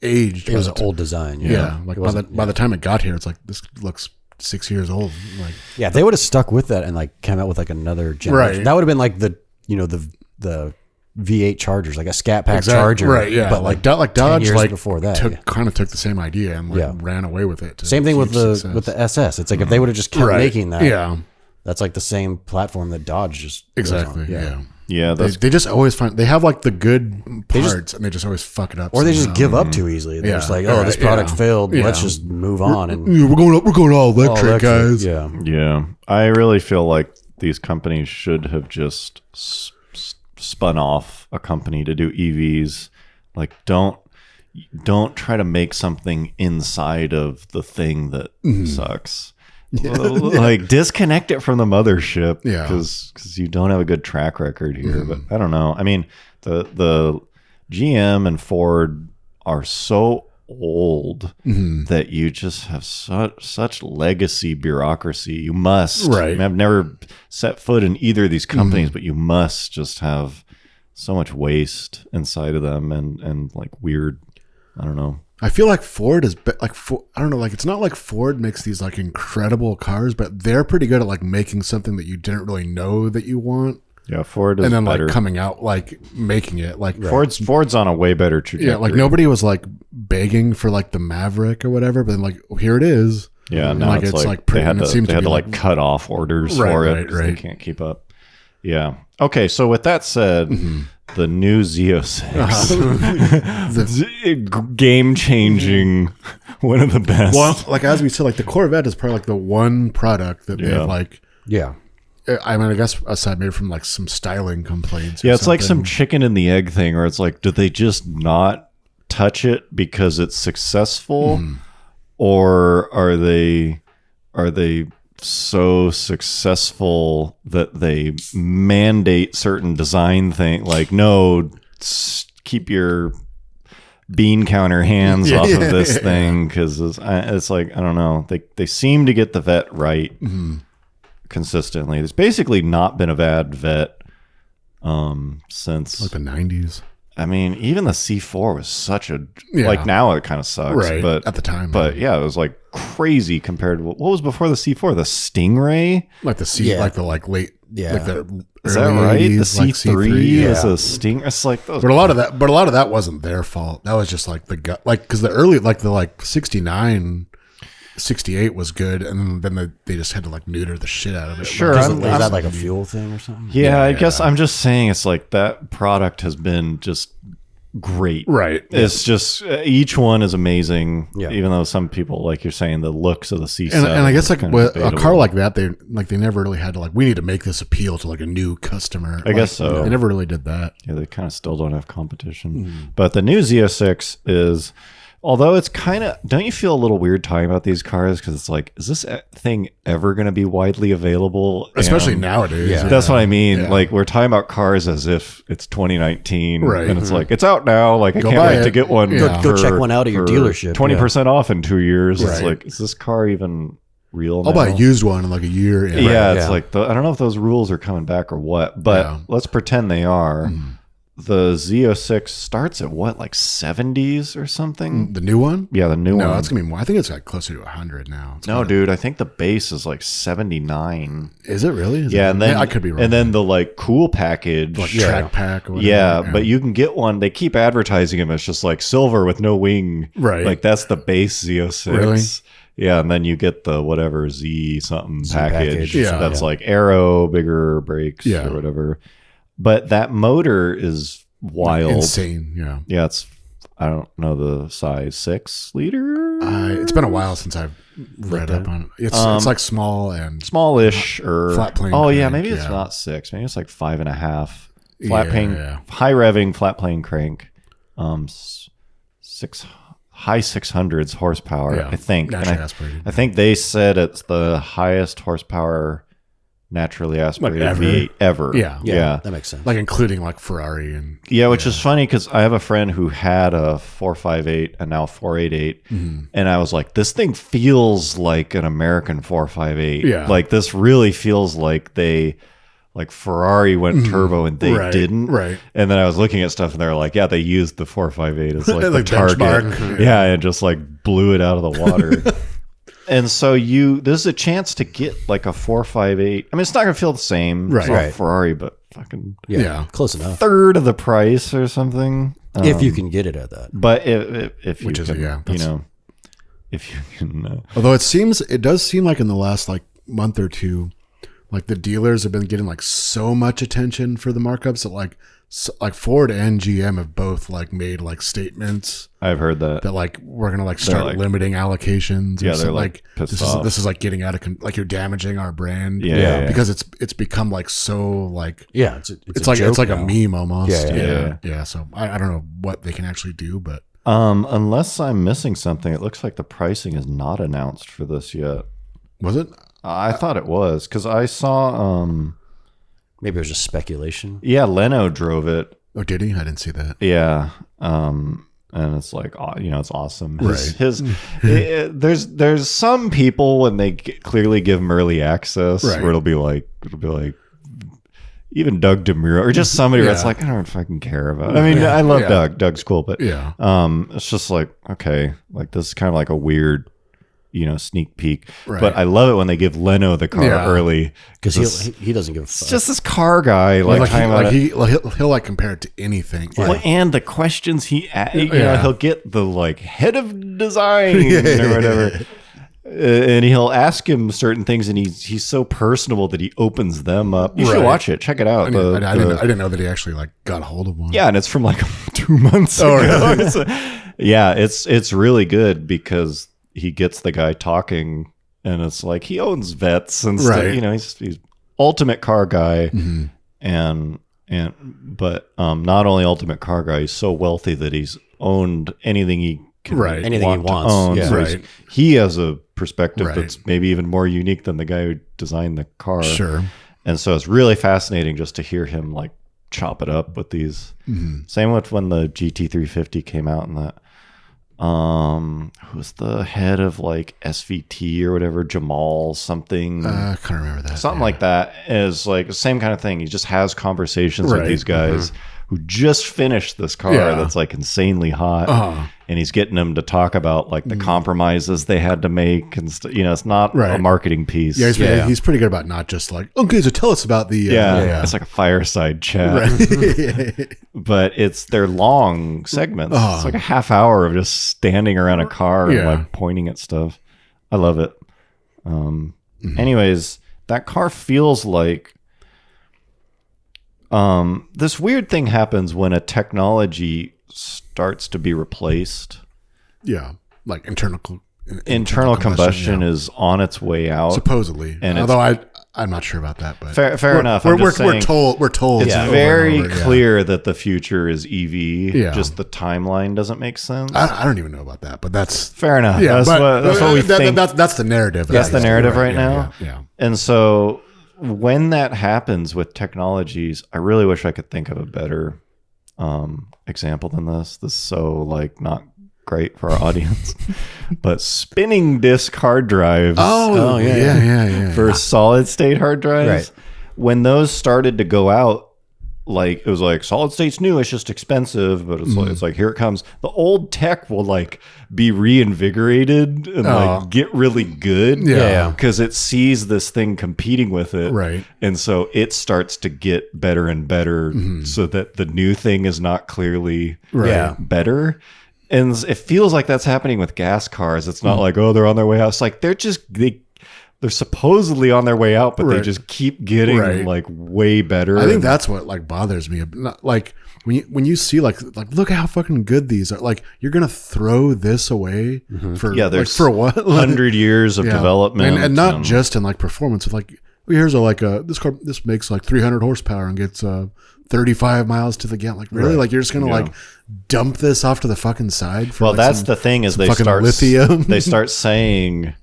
aged. It was an old design. Yeah. Like by the time it got here, it's like, this looks 6 years old. Like, yeah, if they would have stuck with that and like came out with like another generation, right. That would have been like the V8 Chargers, like a Scat Pack Charger, right? Yeah, but like Dodge, years like before that, kind of took the same idea and ran away with it. Same thing with the SS. It's like if they would have just kept making that, that's like the same platform that Dodge just exactly. Yeah, they just always find they have like the good parts and they just always fuck it up, or they just give up too easily. They're just like, oh, this product failed. Let's just move on. We're going all electric, guys. Yeah. I really feel like these companies should have just spun off a company to do EVs. Like, don't try to make something inside of the thing that sucks. Like, disconnect it from the mothership, because you don't have a good track record here. But I don't know. I mean, the GM and Ford are so old that you just have such legacy bureaucracy. You must. Right. I mean, I've never set foot in either of these companies, but you must just have so much waste inside of them and like weird. I don't know. I feel like Ford is I don't know. Like, it's not like Ford makes these like incredible cars, but they're pretty good at like making something that you didn't really know that you want. Yeah, Ford is and then better. Like coming out, like making it like Ford's on a way better trajectory. Yeah, like nobody was like begging for like the Maverick or whatever, but then like here it is. Yeah, now it's like pretty, they had to like cut off orders for it. Right. They can't keep up. Yeah. Okay, so with that said, the new Z06, game changing, one of the best. Well, like as we said, like the Corvette is probably like the one product that they have like. Yeah. I mean, I guess aside maybe from like some styling complaints. Yeah, it's like some chicken and the egg thing, where it's like, did they just not touch it because it's successful, or are they so successful that they mandate certain design thing? Like, no, keep your bean counter hands off of this thing because it's like, I don't know. They seem to get the vet right consistently. There's basically not been a bad vet since like the 90s. I mean, even the C4 was such a like now it kind of sucks, right? But at the time, but yeah, it was like crazy compared to what was before the C4, the Stingray, like the C, like the like late, like the is that right? 80s, The C3 was a Sting. It's like those, but a lot of that wasn't their fault. That was just like the gut, like because the early like the like 69. 68 was good, and then they just had to like neuter the shit out of it. Sure, is that like a fuel thing or something? Yeah, I guess I'm just saying it's like that product has been just great. Right. It's just each one is amazing. Yeah. Even though some people, like you're saying, the looks of the C7. And I guess like with a car like that, they never really had to like we need to make this appeal to like a new customer. I guess so. They never really did that. Yeah, they kind of still don't have competition. But the new Z06 is. Although it's kind of, don't you feel a little weird talking about these cars? Because it's like, is this thing ever going to be widely available? Especially nowadays. Yeah. That's what I mean. Yeah. Like, we're talking about cars as if it's 2019. Right. And it's like, it's out now. Like, I can't wait to get one. Yeah. Go check one out at your dealership. 20% off in 2 years. Right. It's like, is this car even real I'll buy a used one in like a year. Yeah, it's like, I don't know if those rules are coming back or what. But let's pretend they are. The Z06 starts at what, like 70s or something? The new one? Yeah, the new one. No, it's gonna be more. I think it's like closer to 100 now. No, dude, I think the base is like 79. Is it really? And then I could be wrong. And then the like cool package, like track pack. Or whatever. Yeah, but you can get one. They keep advertising them as just like silver with no wing. Right. Like that's the base Z06. Really? Yeah, and then you get the whatever Z something package. Yeah, that's like aero, bigger brakes, or whatever. But that motor is wild. Insane, yeah. Yeah, it's, I don't know the size, 6 liter? It's been a while since I've read up on it. It's like small and... Smallish or... Flat plane Oh, crank, it's not 6. Maybe it's like 5.5. Flat plane, yeah. high revving, flat plane crank. High 600s horsepower, I think. Naturally aspirated. I think they said it's the highest horsepower naturally aspirated V8 ever. Yeah, that makes sense. Like including like Ferrari and which is funny because I have a friend who had a 458 and now 488, and I was like, this thing feels like an American 458. Yeah, like this really feels like Ferrari went turbo and they didn't. Right. And then I was looking at stuff and they're like, yeah, they used the 458 as like the target. Benchmark. Yeah, and just like blew it out of the water. And so this is a chance to get like a 458. I mean, it's not going to feel the same. Right. It's not a Ferrari, but fucking close enough. Third of the price or something. If you can get it at that. But if you can, if you can. Although it does seem like in the last like month or two, like the dealers have been getting like so much attention for the markups that like Ford and GM have both like made like statements. I've heard that like we're gonna like start limiting allocations. Yeah, they're like pissed off. This is like getting out of like you're damaging our brand. Yeah. Because it's become like so like it's like now. a meme almost. Yeah. So I don't know what they can actually do, but unless I'm missing something, it looks like the pricing is not announced for this yet. Was it? I thought it was because I saw. Maybe it was just speculation. Yeah, Leno drove it. Oh, did he? I didn't see that. Yeah, and it's like it's awesome. Right. There's some people when they clearly give them early access, where it'll be like even Doug DeMuro or just somebody that's like, I don't fucking care about it. I mean, I love Doug. Doug's cool, but it's just like, okay, like this is kind of like a weird. Sneak peek. Right. But I love it when they give Leno the car early because he doesn't give a fuck. It's just this car guy, he'll like compare it to anything. Well, and the questions he'll get the like head of design or whatever, and he'll ask him certain things, and he's so personable that he opens them up. You should watch it. Check it out. I didn't know that he actually like got a hold of one. Yeah, and it's from like 2 months ago. Really? It's really good because. He gets the guy talking, and it's like he owns vets and stuff. He's ultimate car guy, but not only ultimate car guy. He's so wealthy that he's owned anything he can, anything he wants. Own. Yeah. So he has a perspective that's maybe even more unique than the guy who designed the car. Sure. And so it's really fascinating just to hear him like chop it up with these. Same with when the GT350 came out and that. Who's the head of like SVT or whatever, Jamal something? I can't remember that. Something like that is like the same kind of thing. He just has conversations with these guys who just finished this car that's like insanely hot, and he's getting them to talk about like the compromises they had to make and it's not a marketing piece. He's pretty good about not just like, okay, so tell us about the it's like a fireside chat, but they're long segments. It's like a half hour of just standing around a car and like pointing at stuff. I love it. Anyways, that car feels like this weird thing happens when a technology starts to be replaced. Yeah, like internal combustion is on its way out, supposedly. And although I'm not sure about that, but fair enough. We're told it's very clear that the future is EV. Yeah. Just the timeline doesn't make sense. I don't even know about that, but that's fair enough. Yeah, that's what we think. That's the narrative. That's the narrative right now. Yeah. And so when that happens with technologies, I really wish I could think of a better example than this. This is so like not great for our audience, but spinning disk hard drives. Oh yeah. For solid state hard drives, when those started to go out, like it was like solid state's new, it's just expensive, but it's like here it comes. The old tech will like be reinvigorated and like get really good, because it sees this thing competing with it, right? And so it starts to get better and better, so that the new thing is not clearly better. And it feels like that's happening with gas cars. It's not like, oh, they're on their way out. It's like they're supposedly on their way out, but they just keep getting like way better. I think that's what like bothers me. Like when you see like look how fucking good these are. Like you're gonna throw this away for for what 100 years of development, and not just in like performance. It's like here's this car. This makes like 300 horsepower and gets 35 miles to the gallon. Like really, like you're just gonna like dump this off to the fucking side. For, well, that's the thing is they start lithium. They start saying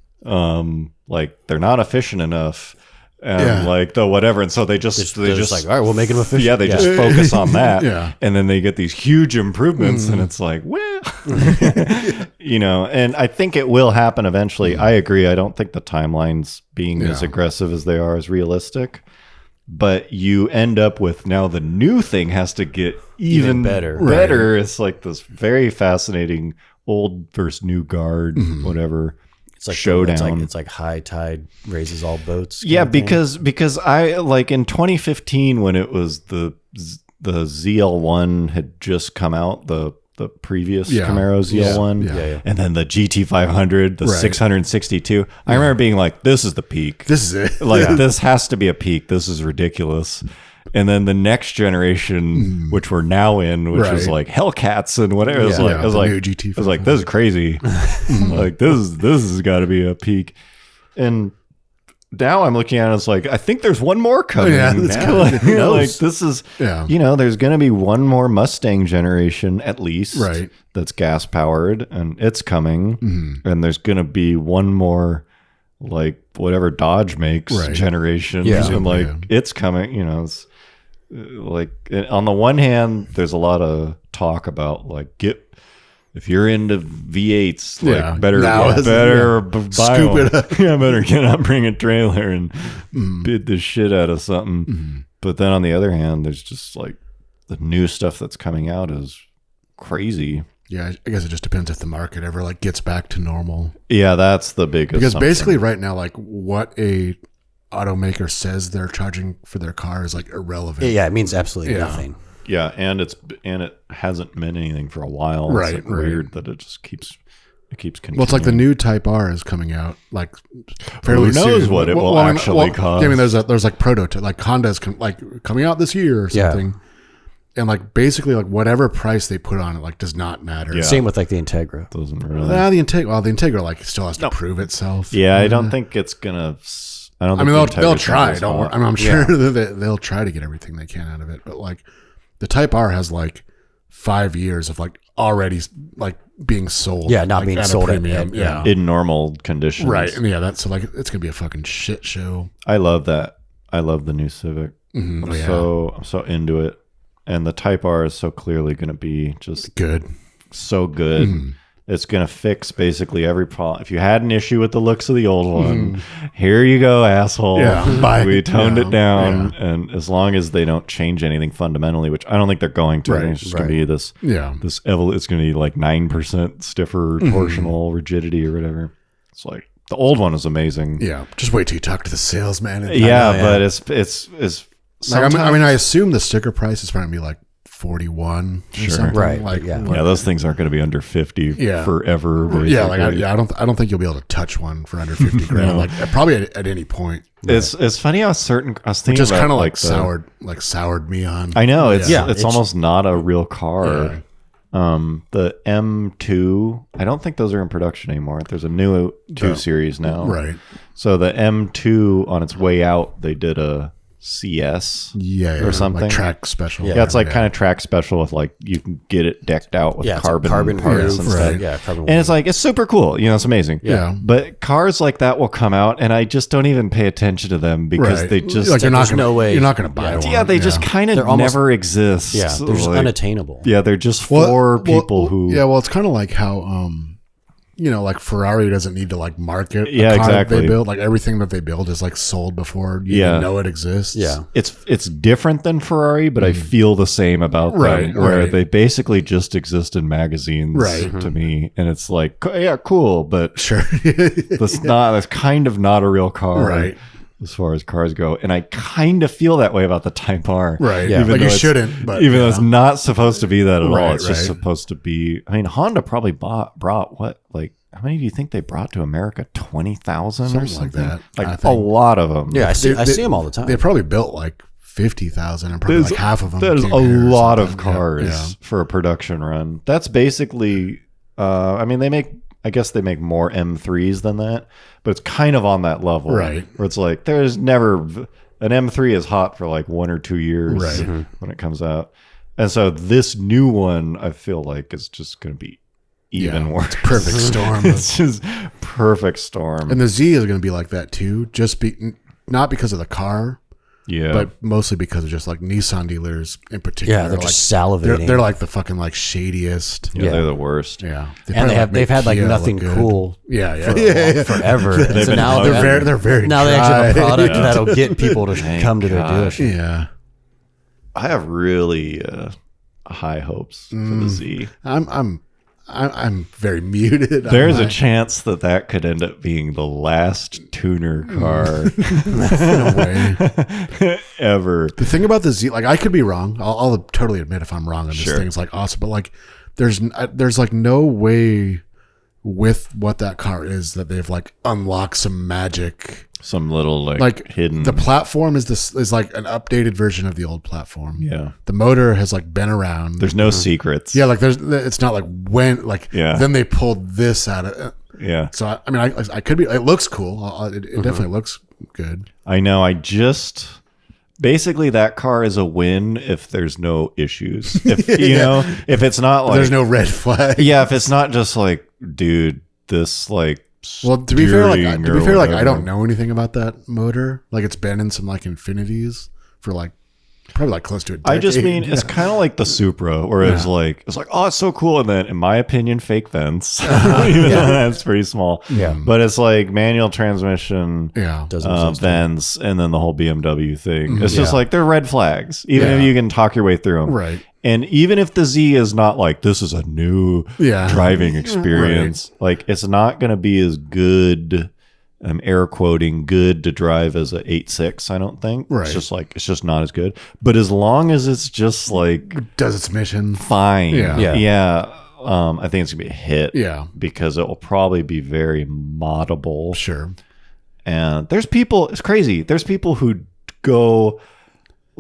like they're not efficient enough. And like the whatever, and so they just like, all right, we'll make them efficient. Yeah, they just focus on that, and then they get these huge improvements, and it's like, well, and I think it will happen eventually. I agree. I don't think the timelines being as aggressive as they are is realistic, but you end up with now the new thing has to get even better. Right. It's like this very fascinating old versus new guard, whatever. It's like showdown. It's like high tide raises all boats. Yeah, because I like in 2015 when it was the ZL1 had just come out, the previous Camaro ZL1, and then the GT500, the 662. I remember being like, "This is the peak. This is it. Like this has to be a peak. This is ridiculous." And then the next generation, which we're now in, which is like Hellcats and whatever, it was like, this is crazy. Like this has got to be a peak. And now I'm looking at it, it's like, I think there's one more coming. Like this is, there's going to be one more Mustang generation at least, that's gas powered, and it's coming. And there's going to be one more, like whatever Dodge makes generation, and like it's coming. It's like on the one hand, there's a lot of talk about like if you're into V8s, like better buy scoop them. it up. Better get up, bring a trailer, and bid the shit out of something. But then on the other hand, there's just like the new stuff that's coming out is crazy. Yeah, I guess it just depends if the market ever like gets back to normal. Yeah, that's the biggest. Because basically, right now, like what a automaker says they're charging for their car is like irrelevant. Yeah, it means absolutely nothing. Yeah, and it hasn't meant anything for a while. Right, it's like weird that it just keeps continuing. Well, it's like the new Type R is coming out like fairly soon. Who knows what it will actually cost? I mean, there's like prototype, like Honda's coming out this year or something. Yeah. And like basically like whatever price they put on it like does not matter. Yeah. Same with like the Integra. Doesn't really. The Integra like still has to prove itself. Yeah, I don't think it's gonna. I mean, they'll try. Don't worry. I mean, I'm sure they'll try to get everything they can out of it. But like the Type R has like 5 years of like already like being sold. Yeah, not like, being at sold a premium. In normal conditions. Right. And that's so like it's gonna be a fucking shit show. I love that. I love the new Civic. I'm so into it. and the Type R is so clearly going to be just good. So good. It's going to fix basically every problem. If you had an issue with the looks of the old one, here you go, asshole. Yeah, we toned it down. And as long as they don't change anything fundamentally, which I don't think they're going to, it's just going to be this, it's going to be like 9% stiffer torsional rigidity or whatever. It's like the old one is amazing. Yeah. Just wait till you talk to the salesman. And but it's like, I assume the sticker price is probably going to be like 41 or something. Right. Like, those things aren't going to be under 50 forever. Basically. Yeah, like I don't think you'll be able to touch one for under 50 grand. Like probably at any point. It's funny how certain I was thinking just kind of like soured me on. I know it's almost not a real car. The M2, I don't think those are in production anymore. There's a new 2 series now. Right. So the M2 on its way out, they did a CS or something, like track special. It's like kind of track special with like you can get it decked out with carbon parts and stuff. Carbon and it's like it's super cool. It's amazing. But cars like that will come out, and I just don't even pay attention to them because they just like you're not gonna, no way you're not going to buy one. Yeah, they just kind of never exist. Yeah, they're just unattainable. Yeah, they're just for people who. Yeah, well, it's kind of like how like Ferrari doesn't need to like market the car exactly. that they build. Like everything that they build is like sold before you even know it exists. Yeah. It's different than Ferrari, but I feel the same about them, where they basically just exist in magazines to me. And it's like, yeah, cool, but sure. that's kind of not a real car. Right. As far as cars go. And I kind of feel that way about the Type R. Right. Yeah. Like you shouldn't, but even though it's not supposed to be that at all. It's just supposed to be. I mean, Honda probably brought what, like, how many do you think they brought to America? 20,000 or something like that. Like a lot of them. Yeah, I see them all the time. They probably built like 50,000 and probably like half of them. That is a lot of cars for a production run. That's basically, I mean, I guess they make more M3s than that, but it's kind of on that level. Right. Where it's like, there's never, an M3 is hot for like 1 or 2 years when it comes out. And so this new one, I feel like is just going to be even worse. It's perfect storm. It's just perfect storm. And the Z is going to be like that too. Not because of the car. Yeah. But mostly because of just like Nissan dealers in particular. Yeah, they're just salivating. They're like the fucking like shadiest. Yeah, they're the worst. Yeah. They've had like nothing cool forever. So now they're very now they actually have a product that'll get people to come to their dealership. Yeah. I have really high hopes for the Z. I'm very muted. There's a chance that could end up being the last tuner car in a way ever. The thing about the Z, like I could be wrong. I'll totally admit if I'm wrong on this thing. It's like awesome, but like there's like no way with what that car is that they've like unlocked some magic. Some little like hidden. The platform is like an updated version of the old platform. Yeah. The motor has like been around. There's no secrets. Yeah, like it's not like then they pulled this out of it. Yeah. So I mean I could be. It looks cool. It definitely looks good. I know. Basically that car is a win if there's no issues. If if it's not like there's no red flag. Yeah, if it's not just like, dude, this like. Well, to be fair, I don't know anything about that motor. Like it's been in some like Infinities for like probably like close to a decade. I just mean it's kind of like the Supra, where it's like oh, it's so cool, and then in my opinion, fake vents. Even though that's pretty small. Yeah, but it's like manual transmission. Vents, and then the whole BMW thing. It's just like they're red flags, even if you can talk your way through them. Right. And even if the Z is not like, this is a new driving experience, like it's not going to be as good, I'm air quoting, good to drive as a 8.6, I don't think. Right. It's just not as good. But as long as it's just like... does its mission. Fine. Yeah. I think it's going to be a hit. Yeah. Because it will probably be very moddable. Sure. And there's people, it's crazy. There's people who go...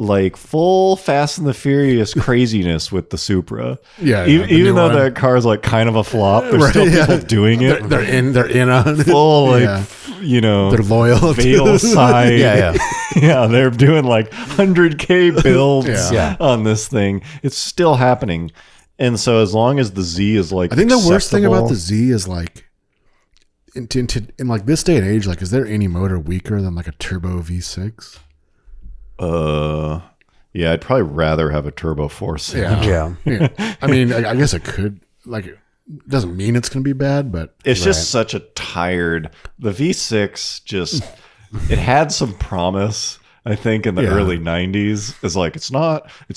like full Fast and the Furious craziness with the Supra. Yeah. Even though that car is like kind of a flop, there's still people doing it. They're in on it. Full they're loyal. Fatal side. Yeah. They're doing like 100K builds on this thing. It's still happening. And so as long as the Z is like, I think the worst thing about the Z is like, in like this day and age, like, is there any motor weaker than like a turbo V6? Yeah, Yeah, I'd probably rather have a turbo 4-cylinder. Yeah. I mean, I guess it could, like, it doesn't mean it's going to be bad, but It's just such a tired. The V6 just, it had some promise, I think, in the early 90s. It's like, it's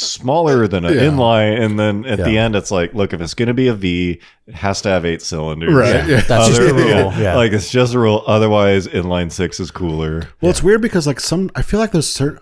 smaller than an inline. And then at the end, it's like, look, if it's going to be a V, it has to have 8 cylinders. Right. Yeah. That's just the rule. Yeah. Like, it's just a rule. Otherwise, inline 6 is cooler. Well, it's weird because like I feel like there's certain,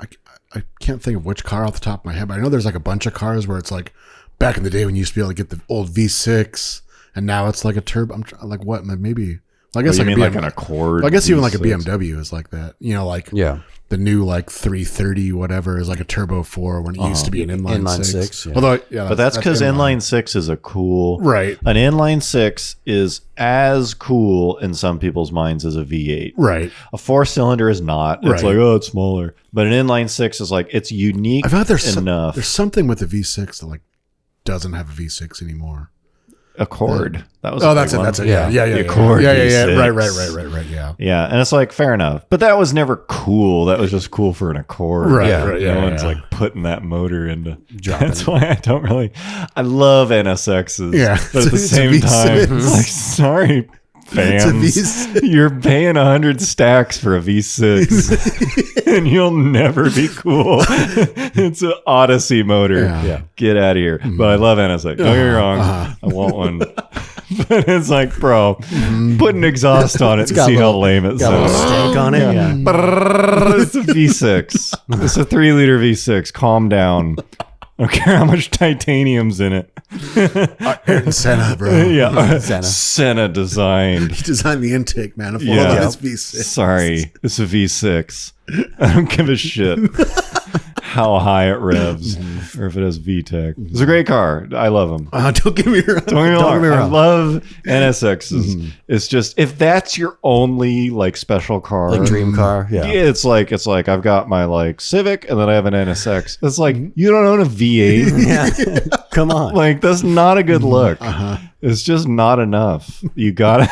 I can't think of which car off the top of my head, but I know there's like a bunch of cars where it's like back in the day when you used to be able to get the old V6 and now it's like a turbo. I'm like, what? Maybe, I guess You like mean a like an Accord? I guess even like a V6? BMW is like that. You know, like Yeah. the new like 330 whatever is like a turbo 4 when it used to be an inline 6. Yeah. Although, But that's because inline 6 is a cool. Right. An inline 6 is as cool in some people's minds as a V8. Right. A 4-cylinder is not. It's Right. like, oh, it's smaller. But an inline 6 is like, it's unique I feel like there's enough. there's something with the V6 that like doesn't have a V6 anymore. Accord. That was Oh, a that's big it. one. That's it. Yeah. Yeah. The Accord Yeah. V6. Right. Yeah. Yeah, and it's like, fair enough. But that was never cool. That was just cool for an Accord. Right. Yeah. Right. No Yeah. one's yeah. like putting that motor into. Dropping That's it. why I love NSXs. Yeah. But at the It's a same time, V6. it's like, sorry, fans. V6. You're paying 100 stacks for a V6 and you'll never be cool. It's an Odyssey motor. Yeah. Get out of here. But I love NSX. Don't get me wrong. I want one. But it's like, bro, put an exhaust on it and got see a how little- lame it Got a little sounds. stank on it. Yeah. Brrrr, it's a V6. It's a 3-liter V6. Calm down. I don't care how much titanium's in it. Ayrton Senna, bro. Yeah. Senna. Senna designed. He designed the intake manifold Yeah. on his V6. Sorry, it's a V6. I don't give a shit how high it revs or if it has VTEC. It's a great car. I love them. Don't get me wrong. Don't get me wrong. get me I wrong. love NSXs. It's just, if that's your only like special car, Like dream car. Yeah. yeah, it's like I've got my like Civic and then I have an NSX. It's like, you don't own a V8. Yeah. Come on. Like, that's not a good look. It's just not enough. You gotta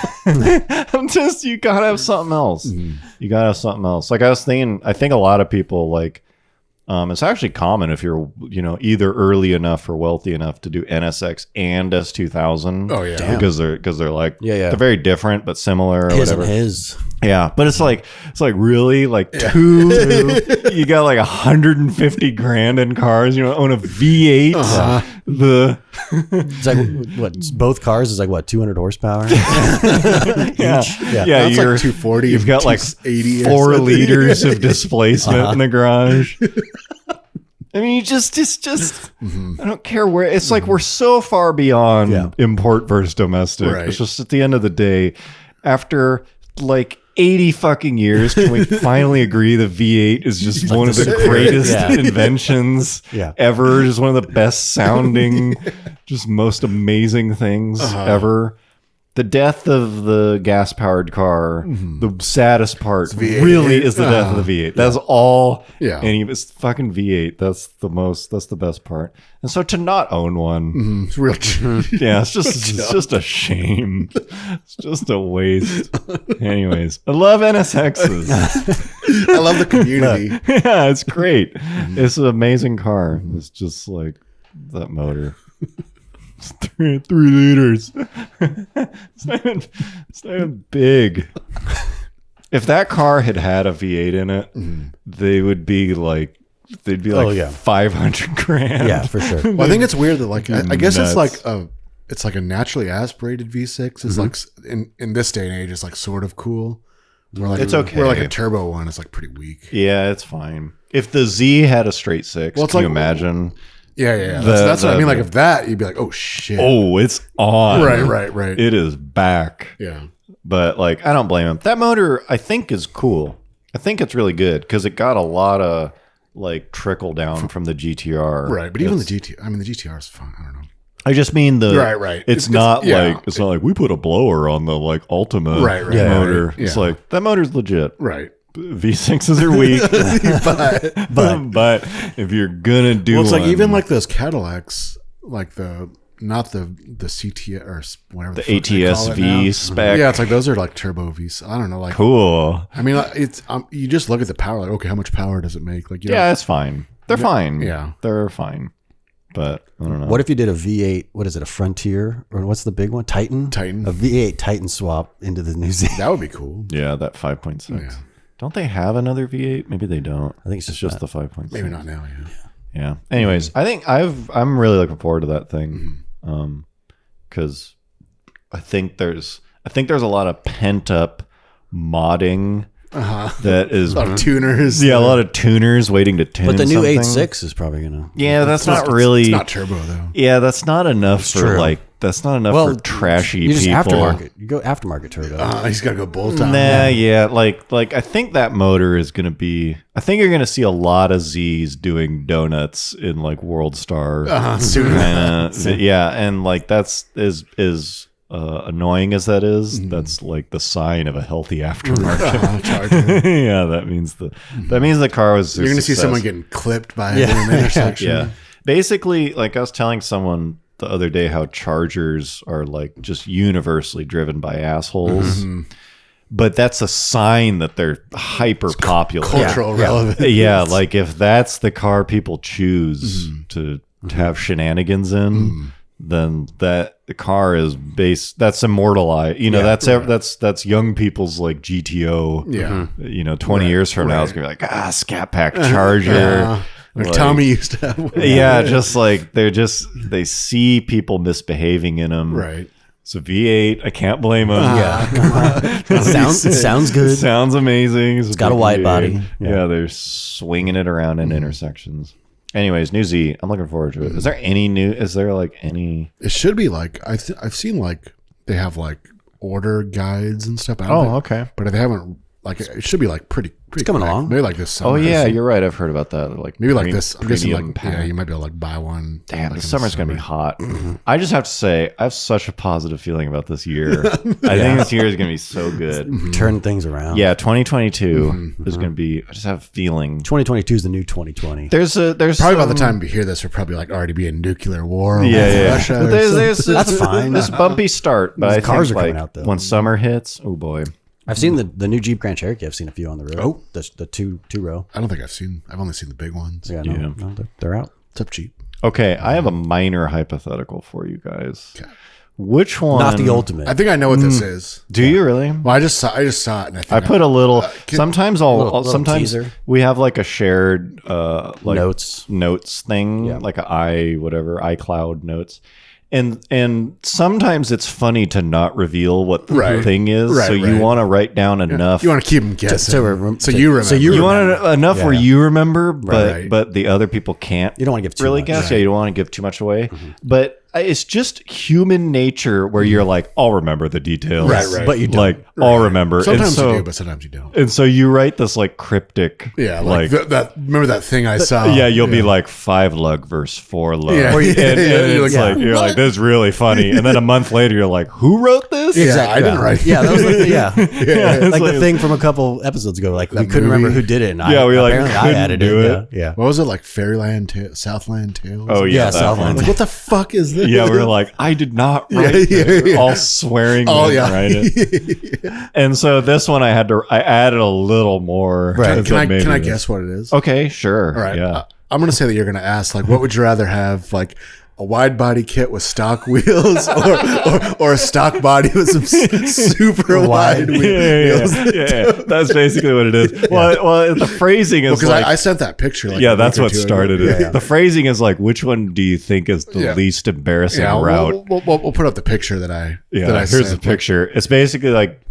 you gotta have something else. You gotta have something else. Like, I was thinking, I think a lot of people like, it's actually common if you're, either early enough or wealthy enough to do NSX and S2000. Oh, yeah. Damn. Because they're like, Yeah, yeah. they're very different but similar or His whatever. and his. Yeah, but it's like really like two. You got like 150 grand in cars. You own a V8. It's like what? Both cars is like what? 200 horsepower. Yeah, Yeah. That's like 240. You've got like 280 or 4 something. liters of displacement in the garage. I mean, it's just I don't care where. It's like we're so far beyond Yeah. import versus domestic. Right. It's just at the end of the day, after like 80 fucking years, can we finally agree the V8 is just one of the greatest Yeah. inventions Yeah. ever? Just one of the best sounding, just most amazing things ever. The death of the gas-powered car, the saddest part, V8. really is the death of the V8. That's all. Yeah. And it's fucking V8. That's the best part. And so to not own one, It's real true. yeah, it's just a shame. It's just a waste. Anyways, I love NSXs. I love the community. Yeah, it's great. It's an amazing car. It's just like that motor. It's 3 liters. It's not even big. If that car had a V8 in it, they'd be like Oh, yeah. 500 grand. Yeah, for sure. Well, I think it's weird that like I guess Nuts. it's like a naturally aspirated V6. It's like in this day and age, it's like sort of cool. Where like It's okay. Where like a turbo one is like pretty weak. Yeah, it's fine. If the Z had a straight 6, Well, it's can you like- imagine? Yeah. That's what I mean. Like if that, you'd be like, oh shit. Oh, it's on. Right. It is back. Yeah. But like, I don't blame him. That motor, I think, is cool. I think it's really good because it got a lot of like trickle down from the GTR. Right. But even the GTR is fun. I don't know. I just mean the Right. It's not yeah. it's not like we put a blower on the like Ultima Right. motor. Right. It's Yeah. like that motor's legit. Right. V6s are weak, but if you're gonna do, Well, it's like one, even like those Cadillacs, like not the CT or whatever the fuck they call it now. ATS-V spec. Yeah, it's like those are like turbo V's. I don't know, like cool. I mean, it's you just look at the power. Like, okay, how much power does it make? Like, Yeah, it's fine. They're fine. Yeah. They're fine. But I don't know. What if you did a V8? What is it? A Frontier or what's the big one? Titan. Titan. A V8 Titan swap into the new Z. That would be cool. Yeah, that 5.6. Yeah. Don't they have another V8? Maybe they don't. I think it's just the 5.6. Maybe not now. Yeah. Anyways, I think I'm really looking forward to that thing, because I think there's a lot of pent up modding that is A lot of tuners. a lot of tuners waiting to tune. But the new something. 8.6 is probably gonna. Yeah, that's not really. It's not turbo though. Yeah, that's not enough for true. like. That's not enough for trashy You just people. aftermarket. You go aftermarket turbo. He's got to go bolt on. Like I think that motor is going to be. I think you're going to see a lot of Z's doing donuts in like World Star. Soon. Yeah, and like that's is annoying as that is. That's like the sign of a healthy aftermarket. Yeah, that means the car was. You're going to see someone getting clipped by an intersection. Yeah, basically, like I was telling someone the other day how Chargers are like just universally driven by assholes. But that's a sign that they're hyper popular. Cultural relevance. Yeah, like if that's the car people choose to have shenanigans in, then that the car is that's immortalized. You know, that's young people's like GTO. Yeah. You know, 20 years from now, it's gonna be like Scat Pack Charger. Like Tommy used to have one. Yeah, just like they see people misbehaving in them. Right. It's a V8. I can't blame them. It sounds good. Sounds amazing. It's got a wide body. Yeah, they're swinging it around in intersections. Anyways, new Z. I'm looking forward to it. Is there like any? It should be like I've seen like they have like order guides and stuff. Okay. But they haven't like it should be like pretty coming quick. along. Maybe like this summer. Oh yeah, you're right. I've heard about that. Like maybe like this. I'm guessing premium like pack. you might be able to like buy one. Damn, like the in summer's summer. gonna be hot. I just have to say, I have such a positive feeling about this year. I think this year is gonna be so good. Turn things around. Yeah, 2022 is gonna be. I just have a feeling. 2022 is the new 2020. There's Probably by the time we hear this, we'll probably like already be in nuclear war with Yeah. Russia. But or something. That's fine. This bumpy start, but These I cars think are coming like out, though. when summer hits, oh boy. I've seen the new Jeep Grand Cherokee. I've seen a few on the road. Oh. the two row. I don't think I've only seen the big ones. Yeah, Yeah. no, they're out. It's up cheap. Okay, I have a minor hypothetical for you guys. Which one? Not the ultimate. I think I know what this is. Do you really? Well, I just saw it, and I think I put a little. Sometimes little sometimes teaser. we have like a shared like Notes. thing, Yeah. like iCloud notes. And sometimes it's funny to not reveal what the thing is, so you want to write down enough. you want to keep them guessing, so you remember. You want enough where you remember, Right. but the other people can't. You don't want to give too really much. guess. Yeah, you don't want to give too much away. But it's just human nature where you're like, I'll remember the details, Right. But you don't. like I'll remember. Sometimes and so, you do, but sometimes you don't. and so you write this like cryptic, Yeah, like that. Remember that thing I saw? yeah, you'll be like 5 lug versus 4 lug. Yeah. And You're it's like, like, you're like, this is really funny. And then a month later, you're like, who wrote this? Yeah, I didn't write. Yeah, that was like it's like like- the thing from a couple episodes ago. Like we couldn't movie. remember who did it. And Yeah, we like apparently couldn't added do it. it. Yeah. What was it like? Fairyland, Southland Tales? Oh, Yeah, that Southland. one. Like, what the fuck is this? Yeah, we're like, I did not write Yeah, this. yeah. All swearing Oh, didn't yeah. write it. And so this one I added a little more. Right. to Can I maybe guess what it is? Okay, sure. All right. Yeah. I'm going to say that you're going to ask, like, what would you rather have? Like, a wide body kit with stock wheels or a stock body with some super wide wheels? Yeah. That's basically what it is. Well, the phrasing is Because like, I sent that picture. Like, yeah, a that's week or what two ago. started it. Yeah. The phrasing is like, which one do you think is the Yeah. least embarrassing Yeah, route? we'll put up the picture that I Here's sent. the picture. It's basically like,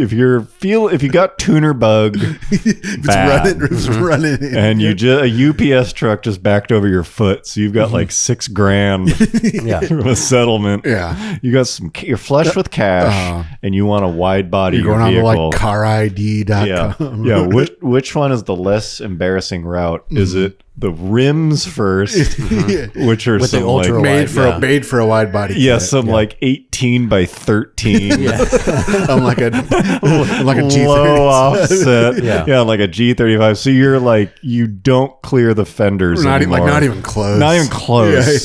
if you got tuner bug, It's running. and a UPS truck just backed over your foot, so you've got like $6,000 Yeah. from a settlement. Yeah. You got you're flush with cash, and you want a wide body You're going on to vehicle. like carid.com. Yeah. Which one is the less embarrassing route? Is it the rims first, which are With the some ultra like wide. Made for a wide body kit. some like 18 by 13. I'm like a G30. Low offset. Yeah. Like a G35. So you're like, you don't clear the fenders Not even, anymore. not even close. Not even close.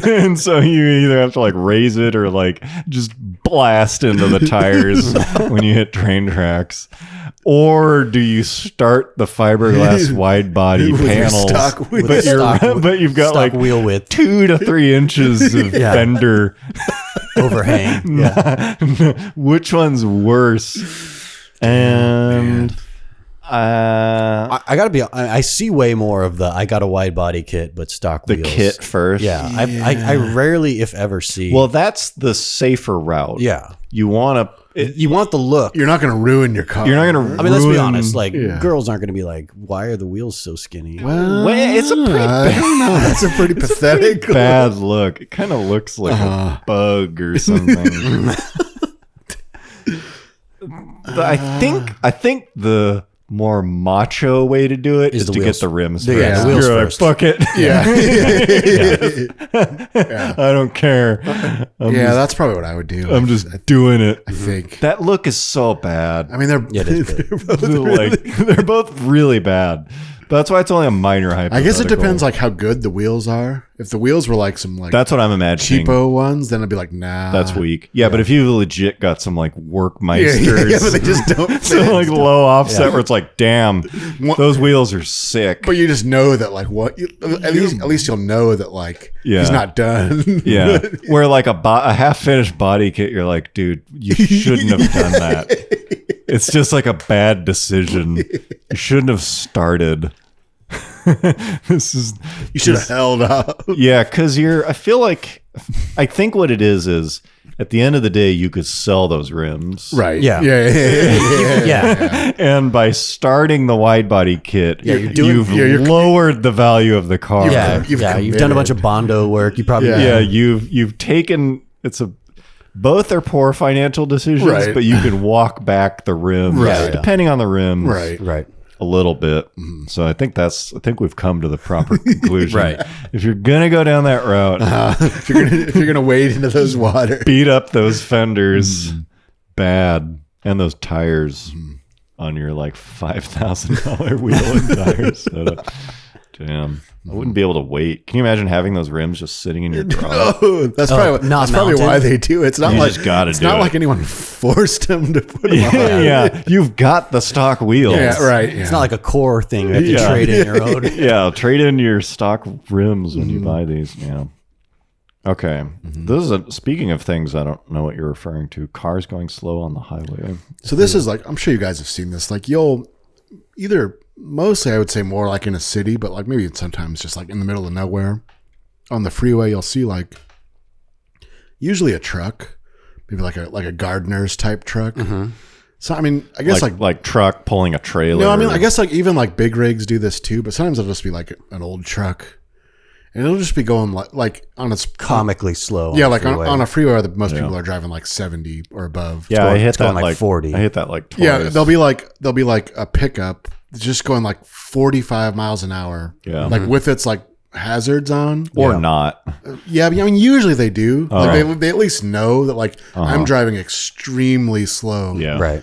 And so you either have to like raise it or like just blast into the tires when you hit train tracks. Or do you start the fiberglass wide body With your panels, stock wheel. but you've got stock like wheel width 2 to 3 inches of fender overhang. Yeah. Which one's worse? And I gotta be. I see way more of the. I got a wide body kit, but stock the wheels. kit first. Yeah, I rarely, if ever, see. Well, that's the safer route. yeah, You want to. you want the look. You're not going to ruin your car. You're not going to. I mean, let's be honest. Like, girls aren't going to be like, "Why are the wheels so skinny?" Well, it's a pretty I don't know. That's a pretty pathetic. bad look. It kind of looks like a bug or something. But I think the more macho way to do it is the to wheels. get the rims Yeah, first. the wheels You're first. like, fuck it. Yeah. I don't care. That's probably what I would do. I'm just doing it. I think. That look is so bad. I mean, they're, Yeah, it is bad. they're both really- They're both really bad. But that's why it's only a minor hypothetical. I guess it depends like how good the wheels are. If the wheels were like some like That's what I'm imagining. cheapo ones, then I'd be like, nah. That's weak. Yeah, but if you legit got some like Workmeisters, Yeah, but they just don't fit. so like low offset where it's like, damn, those wheels are sick. But you just know that like what at least you'll know that like he's not done. Yeah, where like a half finished body kit, you're like, dude, you shouldn't have done that. It's just like a bad decision. You shouldn't have started. You should have held up. Yeah, because I think what it is at the end of the day, you could sell those rims. Right. Yeah. Yeah. And by starting the wide body kit, you've you're lowered the value of the car. You've You've done a bunch of Bondo work. You probably Yeah, you've taken both are poor financial decisions, Right. but you can walk back the rims Right. depending on the rims. Right. A little bit. So I think we've come to the proper conclusion. Right. If you're gonna go down that route, If you're gonna wade into those waters. beat up those fenders bad and those tires on your like $5,000 wheel and tires. Damn. I wouldn't be able to wait. Can you imagine having those rims just sitting in your garage? Oh, that's probably mounted. why they do it. It's not You like just gotta it's do not it. like anyone forced them to put them on. Yeah, you've got the stock wheels. Yeah, right. It's not like a core thing. You have to trade in your own. Yeah, trade in your stock rims when you buy these. Yeah. Okay. This is speaking of things I don't know what you're referring to. Cars going slow on the highway. So this is like, I'm sure you guys have seen this. Like you'll either, mostly I would say more like in a city, but like maybe sometimes just like in the middle of nowhere on the freeway, you'll see like usually a truck, maybe like a gardener's type truck. So, I mean, I guess like truck pulling a trailer. no, I mean, I guess like even like big rigs do this too, but sometimes it'll just be like an old truck and it'll just be going like on its Comically slow. yeah, like on a freeway where most Yeah. people are driving like 70 or above. Yeah, I hit it's going that like 40. I hit that like twice. Yeah, they'll be like a pickup just going like 45 miles an hour. Yeah. Like with its like hazards on. or not. Yeah, but I mean usually they do. Like right. they at least know that like I'm driving extremely slow. Yeah. Right.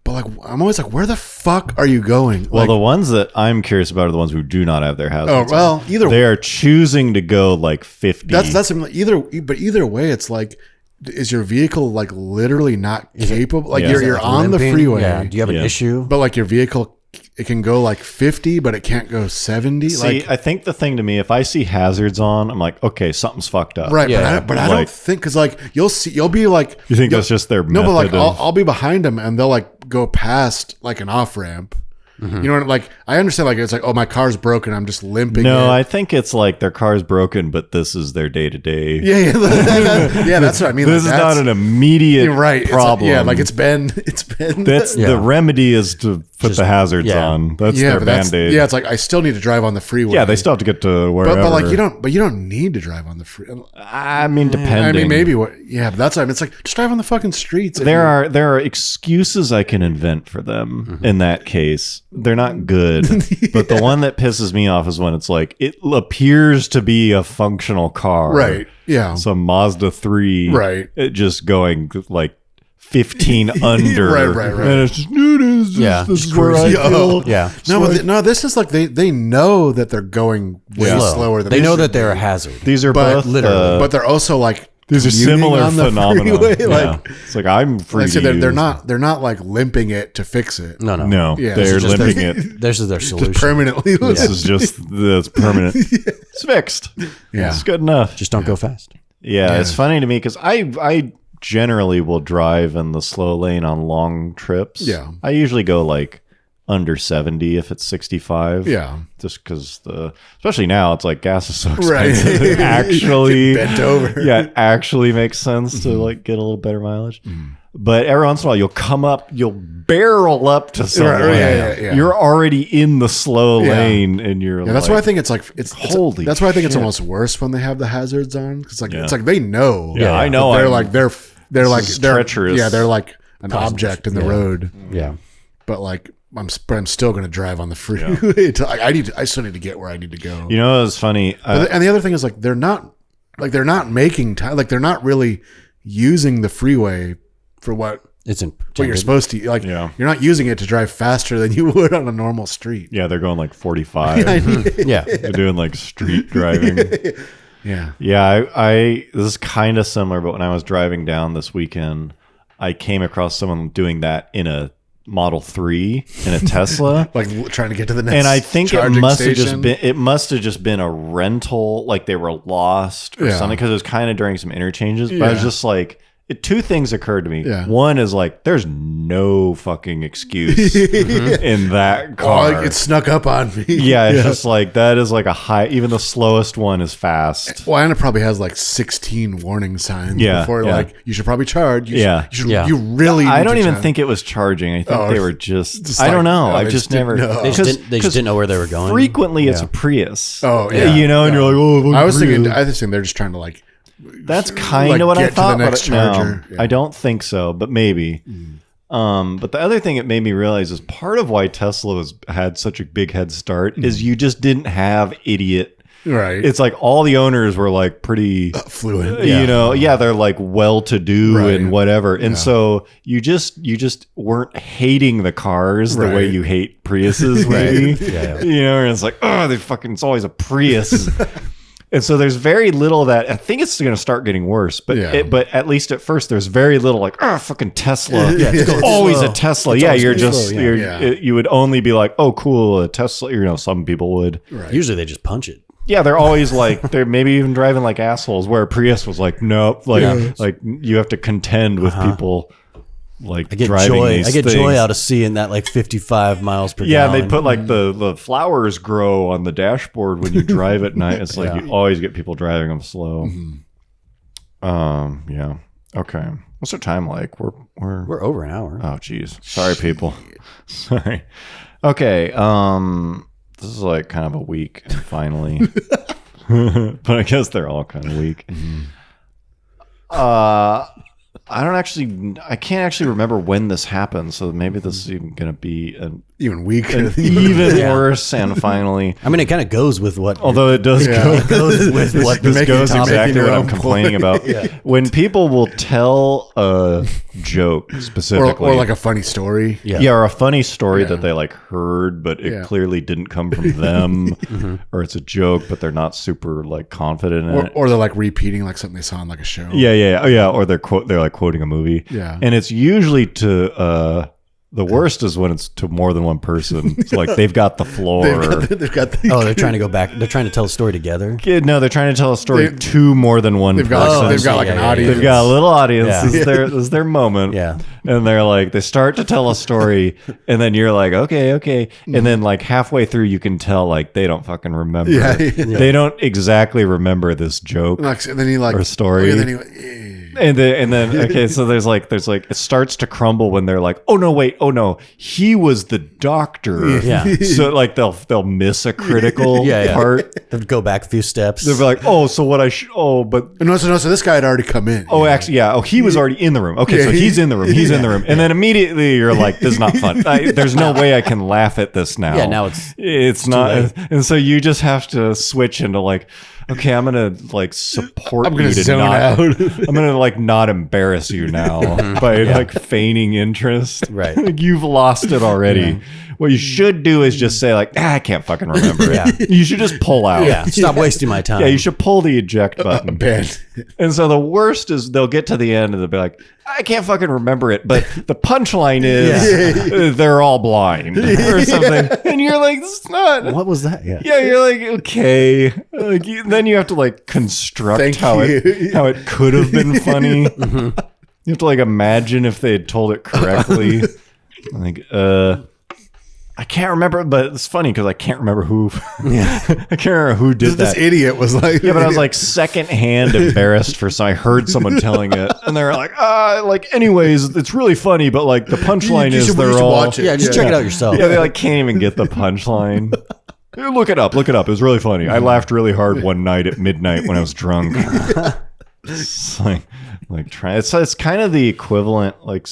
But like I'm always like, where the fuck are you going? Well, Like, the ones that I'm curious about are the ones who do not have their hazards. oh well, either They are choosing to go like 50. that's either way it's like, is your vehicle like literally not capable? Like Yeah. you're Like on the limping? freeway. Yeah. Do you have an Yeah. issue? But like your vehicle, it can go like 50, but it can't go 70. See, like I think the thing to me, if I see hazards on, I'm like, okay, something's fucked up. right, Yeah. but I Like- don't think because like you'll be like You think that's just their no, but like method of- I'll be behind them and they'll like go past like an off ramp. You know what? Like I understand. Like it's like, oh, my car's broken. I'm just limping. No, it. I think it's like their car's broken, but this is their day to day. yeah, yeah, that's what I mean. This like, is not that's- an immediate you're right. It's like- problem. yeah, like it's been. That's Yeah. the remedy is to put the hazards yeah. on. That's yeah, their but that's, band-aid. yeah, it's like I still need to drive on the freeway. Yeah, they still have to get to wherever. but like you don't need to drive on the freeway. I mean, depending. I mean, maybe what? Yeah, but that's what I mean. It's like just drive on the fucking streets. There are excuses I can invent for them in that case. They're not good. But the one that pisses me off is when it's like it appears to be a functional car. right. Yeah. Some Mazda 3. Right. It just going like 15 under. Right. And it's just, dude, it's just, Yeah, this is just where I cruising. feel. Yeah. No, but no. This is like they know that they're going way Yeah. slower than They know should that they're a be. hazard. These are But both literally. but they're also like There's a commuting similar on the phenomenon. freeway. Yeah. Like, It's like I'm free like I to said, they're use. they're not like limping it to fix it. No. Yeah, they're just limping it. This is their solution. Just permanently. This is just it's permanent. It's fixed. Yeah. It's good enough. Just don't go fast. Yeah, it's funny to me because I generally will drive in the slow lane on long trips. Yeah. I usually go like under 70 if it's 65. Yeah. Just because especially now, it's like gas is so Right. expensive. It actually Bent over. Yeah, it actually makes sense to like get a little better mileage. But every once in a while, you'll barrel up to someone. Yeah. You're already in the slow lane, and you're Yeah, that's why I think it's like Holy That's why I think it's shit. almost worse when they have the hazards on because it's like they know. Yeah, I know. They're I'm- like they're is treacherous. Yeah, they're like an object in the road. Yeah. But like I'm still going to drive on the freeway. I still need to get where I need to go. You know, it's funny. And the other thing is like they're not making time. Like they're not really using the freeway for what It's what you're supposed to. Like Yeah. you're not using it to drive faster than you would on a normal street. Yeah, they're going like 45. Yeah. They're doing like street driving. Yeah. Yeah, I this is kind of similar, but when I was driving down this weekend, I came across someone doing that in a Model 3 in a Tesla. Like trying to get to the next. And I think it charging must station. have just been a rental, like they were lost or Yeah. something, because it was kind of during some interchanges. But I was Yeah. just like, two things occurred to me. Yeah. One is like, there's no fucking excuse in that Oh, car. like, it snuck up on me. Yeah, it's just like that is like a high. Even the slowest one is fast. Well, and it probably has like 16 warning signs Yeah, before yeah. like you should probably charge. Yeah. You really. I need don't to even charge. think it was charging. I think Oh, they were just. just I don't like, know. oh, I've they just just didn't never. know. They just didn't know where they were going. Frequently, it's Yeah. a Prius. Oh, yeah. You know, and you're like, oh, I was Prius. thinking. I just think they're just trying to like. That's kind like, of what I get to the thought. next But no, charger. Yeah. I don't think so. But maybe. But the other thing it made me realize is part of why Tesla had such a big head start is you just didn't have idiot. Right. It's like all the owners were like pretty fluent. you know, they're like well-to-do Right. and whatever, and so you just weren't hating the cars the way Right. you hate Priuses, maybe. Yeah. You know, and it's like, oh, it's always a Prius. And so there's very little of that. I think it's going to start getting worse, but Yeah. but at least at first there's very little like, oh, fucking Tesla. Yeah, It's it's always slow. a Tesla. It's Yeah, always you're gonna be just slow, yeah. you would only be like, oh, cool, a Tesla. You know, some people would. Right. Usually they just punch it. Yeah, they're always like they're maybe even driving like assholes. Where Prius was like, nope, like you have to contend with people like I get driving joy. these I get things. joy out of seeing that like 55 miles per Yeah, and gallon. they put like the flowers grow on the dashboard when you drive at night. It's like you always get people driving them slow. Yeah. Okay. What's our time like? We're over an hour. Oh, geez. Sorry, people. Sorry. Okay. This is like kind of a week, finally. But I guess they're all kind of weak. I can't actually remember when this happened, so maybe this is even going to be an Even weaker. even worse. And finally, I mean, it kind of goes with what. although it does go, it goes with what this making goes topic exactly your what I'm own complaining about. When people will tell a joke specifically, or like a funny story. yeah, or a funny story that they like heard, but it Yeah. clearly didn't come from them, or it's a joke, but they're not super like confident in it. Or they're like repeating like something they saw on like a show. Yeah. Or they're like quoting a movie. Yeah. And it's usually to the worst is when it's to more than one person. It's like they've got the floor. They've got the, Oh, they're trying to go back. They're trying to tell a story together. Yeah, no, they're trying to tell a story They- to more than one they've person. got, they've got like an audience. They've got a little audience. Yeah. This is their moment. Yeah. And they're like, they start to tell a story, and then you're like, okay. And then like halfway through, you can tell like they don't fucking remember. Yeah. They don't exactly remember this joke. And then he like Or story. And then he went, "Eh." And then okay, so there's like it starts to crumble when they're like, oh no, he was the doctor. Yeah. So like they'll miss a critical Yeah. part. They'll go back a few steps. They'll be like, oh, so what I should but No, so this guy had already come in. oh, actually, yeah. Oh, he was already in the room. Okay, so he's in the room. He's in the room. And then immediately you're like, this is not fun. There's no way I can laugh at this now. Yeah, now it's not. And so you just have to switch into like, okay, I'm going to like support I'm gonna you to zone not. out. I'm going to like not embarrass you now by like feigning interest. Right. Like, you've lost it already. What you should do is just say like, I can't fucking remember it. You should just pull out. Yeah, stop wasting my time. Yeah, you should pull the eject button. And so the worst is they'll get to the end and they'll be like, I can't fucking remember it, but the punchline is they're all blind or something. And you're like, this is not. What was that? Yeah, you're like, okay. Like, then you have to like construct how it could have been funny. You have to like imagine if they had told it correctly. Like, I can't remember, but it's funny because I can't remember who. I can't remember who did that. This idiot was like, yeah, but I was like secondhand embarrassed for some. I heard someone telling it, and they're like, anyways, it's really funny, but like the punchline is they're all watch it. Yeah, just check it out yourself. Yeah, they like can't even get the punchline. Look it up. It was really funny. I laughed really hard one night at midnight when I was drunk. It's like trying. It's kind of the equivalent, like.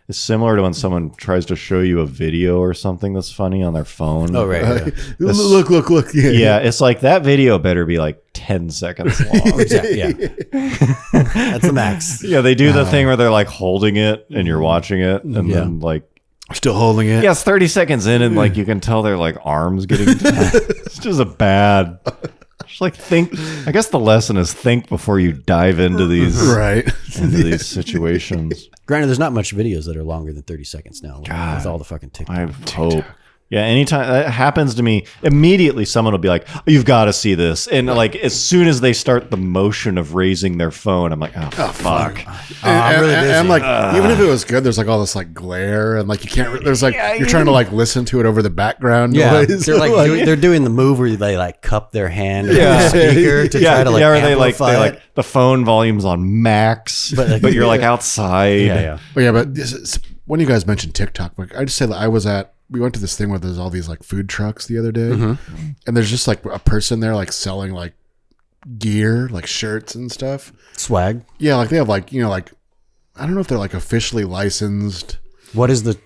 It's similar to when someone tries to show you a video or something that's funny on their phone. Oh, right. Look. Yeah, it's like that video better be like 10 seconds long. Yeah. That's the max. Yeah, they do the thing where they're like holding it and you're watching it and then like still holding it. Yeah, it's 30 seconds in and like you can tell their like arms getting it's just a bad. Just like think. I guess the lesson is think before you dive into these situations. Granted, there's not much videos that are longer than 30 seconds now. God, with all the fucking TikTok. I hope. Yeah, anytime that happens to me, immediately someone will be like, oh, you've got to see this. And like as soon as they start the motion of raising their phone, I'm like, oh fuck. I'm really busy. And like even if it was good, there's like all this like glare and like you can't. There's like you're trying to like listen to it over the background noise. They're like they're doing the move where they like cup their hand to the speaker to try to like amplify they like the phone volume's on max, but you're like outside. Yeah. But when you guys mentioned TikTok, like I just say that we went to this thing where there's all these like food trucks the other day, and there's just like a person there like selling like gear, like shirts and stuff, swag. Yeah, like they have like like I don't know if they're like officially licensed. What is the?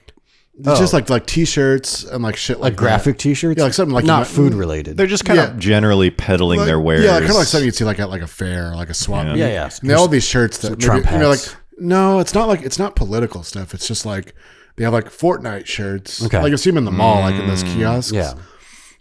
It's just like t-shirts and like shit like graphic t-shirts. Yeah, like something like not food related. They're just kind of generally peddling their wares. Yeah, kind of like something you'd see like at like a fair, like a swap. Yeah. And they have all these shirts that Trump hats. like no, it's not political stuff. It's just like. They have like Fortnite shirts. Okay. Like you see them in the mall, like in those kiosks. Yeah.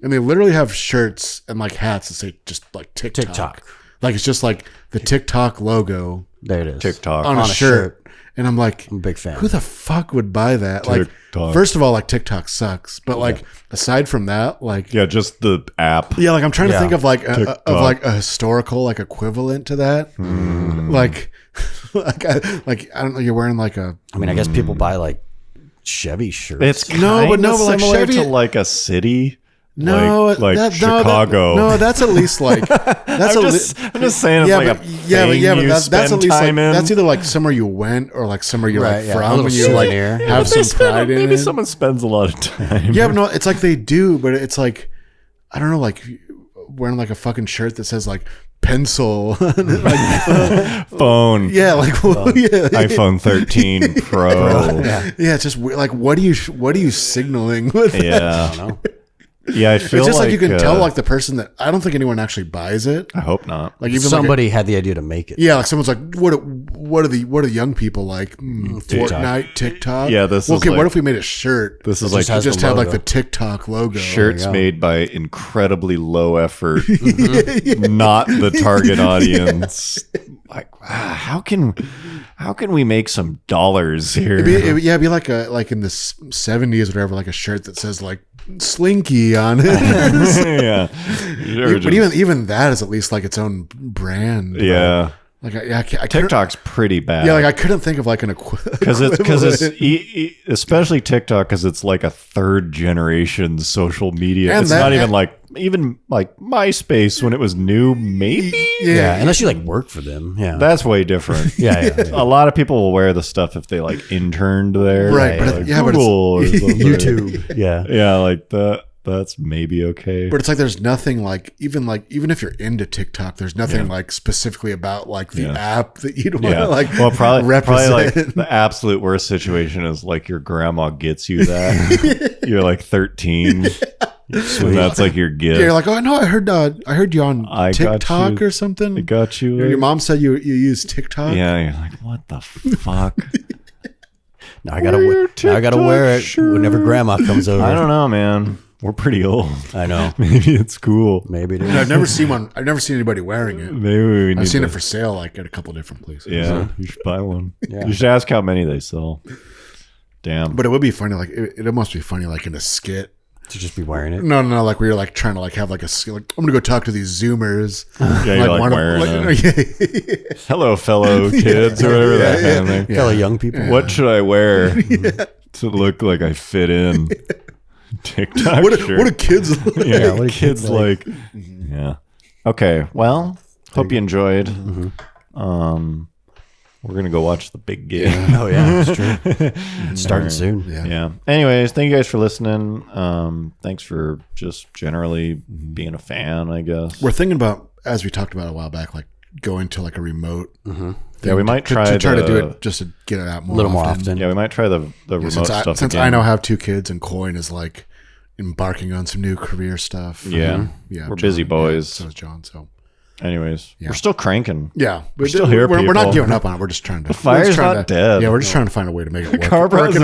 And they literally have shirts and like hats that say just like TikTok. Like it's just like the TikTok logo. There it is. TikTok. On a shirt. And I'm like, I'm a big fan. Who the fuck would buy that? TikTok. Like, first of all, like TikTok sucks. But like aside from that, like just the app. Yeah, like I'm trying to think of like a historical like equivalent to that. Like I don't know. You're wearing like a. I mean, I guess people buy like Chevy shirts. It's kind of like Chevy to like a city. No, like Chicago. No, that's at least like that's I'm just saying. It's but that's at least like that's either like somewhere you went or like somewhere you're like from and you like have some pride in it. Maybe someone spends a lot of time. Yeah, but no, it's like they do, but it's like I don't know, like wearing like a fucking shirt that says like pencil phone iPhone 13 Pro. It's just like what are you signaling with that? I don't know. Yeah, I feel it's just like you can tell like the person that I don't think anyone actually buys it. I hope not. Like even somebody had the idea to make it. Yeah, like someone's like, what are the young people like? Fortnite, TikTok. Yeah, this. Well, okay, what if we made a shirt? This is like just had like the TikTok logo. Shirts made by incredibly low effort, not the target audience. Like, how can we make some dollars here? It'd be like in the 70s or whatever, like a shirt that says like Slinky on it. But even that is at least like its own brand. Yeah. Like I TikTok's pretty bad. Yeah, like I couldn't think of like an because it's especially TikTok because it's like a third generation social media. And it's not even like MySpace when it was new, maybe. Yeah, unless you like work for them. Yeah, that's way different. Yeah. A lot of people will wear the stuff if they like interned there, right? But like Google or something. YouTube. Yeah, like that. That's maybe okay. But it's like there's nothing like even if you're into TikTok, there's nothing like specifically about like the app that you'd want to like represent. Like the absolute worst situation is like your grandma gets you that. You're like 13. Sweet. And that's like your gift. Yeah, you're like, oh no, I heard you on TikTok or something. I got you. Your mom said you use TikTok. Yeah, you're like, what the fuck? Now I gotta wear it whenever Grandma comes over. I don't know, man. We're pretty old. I know. Maybe it's cool. Maybe it is. I've never seen one. I've never seen anybody wearing it. Maybe I've seen it for sale like at a couple different places. Yeah, you should buy one. Yeah. You should ask how many they sell. Damn. But it would be funny, like it must be funny, like in a skit. To just be wearing it. No, like where you're like trying to like have like a skit. Like I'm gonna go talk to these Zoomers. Yeah, you're like wearing hello, fellow kids, or whatever that kind of thing. Fellow young people. What should I wear to look like I fit in? TikTok. What do kids like? Yeah, what do kids like? Yeah. Okay. Well, hope you enjoyed. We're gonna go watch the big game. Oh yeah, that's true. It's starting soon. Yeah. Anyways, thank you guys for listening. Thanks for just generally being a fan, I guess. We're thinking about, as we talked about a while back, like going to like a remote. Yeah, we might try to do it just to get it out more, a little more often. Yeah, we might try the remote stuff since again. I now have 2 kids and Coyne is like embarking on some new career stuff. Yeah. Yeah, We're busy boys. So is John. So anyways, we're still cranking. yeah, We're still here, We're not people. giving up on it. We're just trying to. Fire's not dead. Yeah, we're just trying to find a way to make it work. Carburetors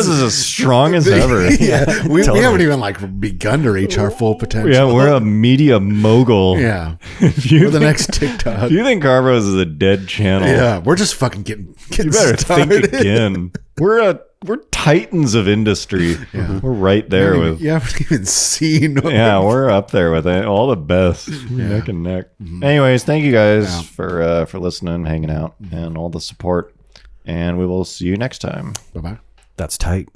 is as strong as ever. Yeah, we haven't even like begun to reach our full potential. Yeah, we're a media mogul. Yeah, We're the next TikTok. If you think Carburetors is a dead channel, Yeah, we're just fucking getting you better started. think again. We're titans of industry. We're right there with. You haven't even seen. Yeah, we're up there with it. All the best, neck and neck. Anyways, thank you guys for listening, hanging out, and all the support. And we will see you next time. Bye bye. That's tight.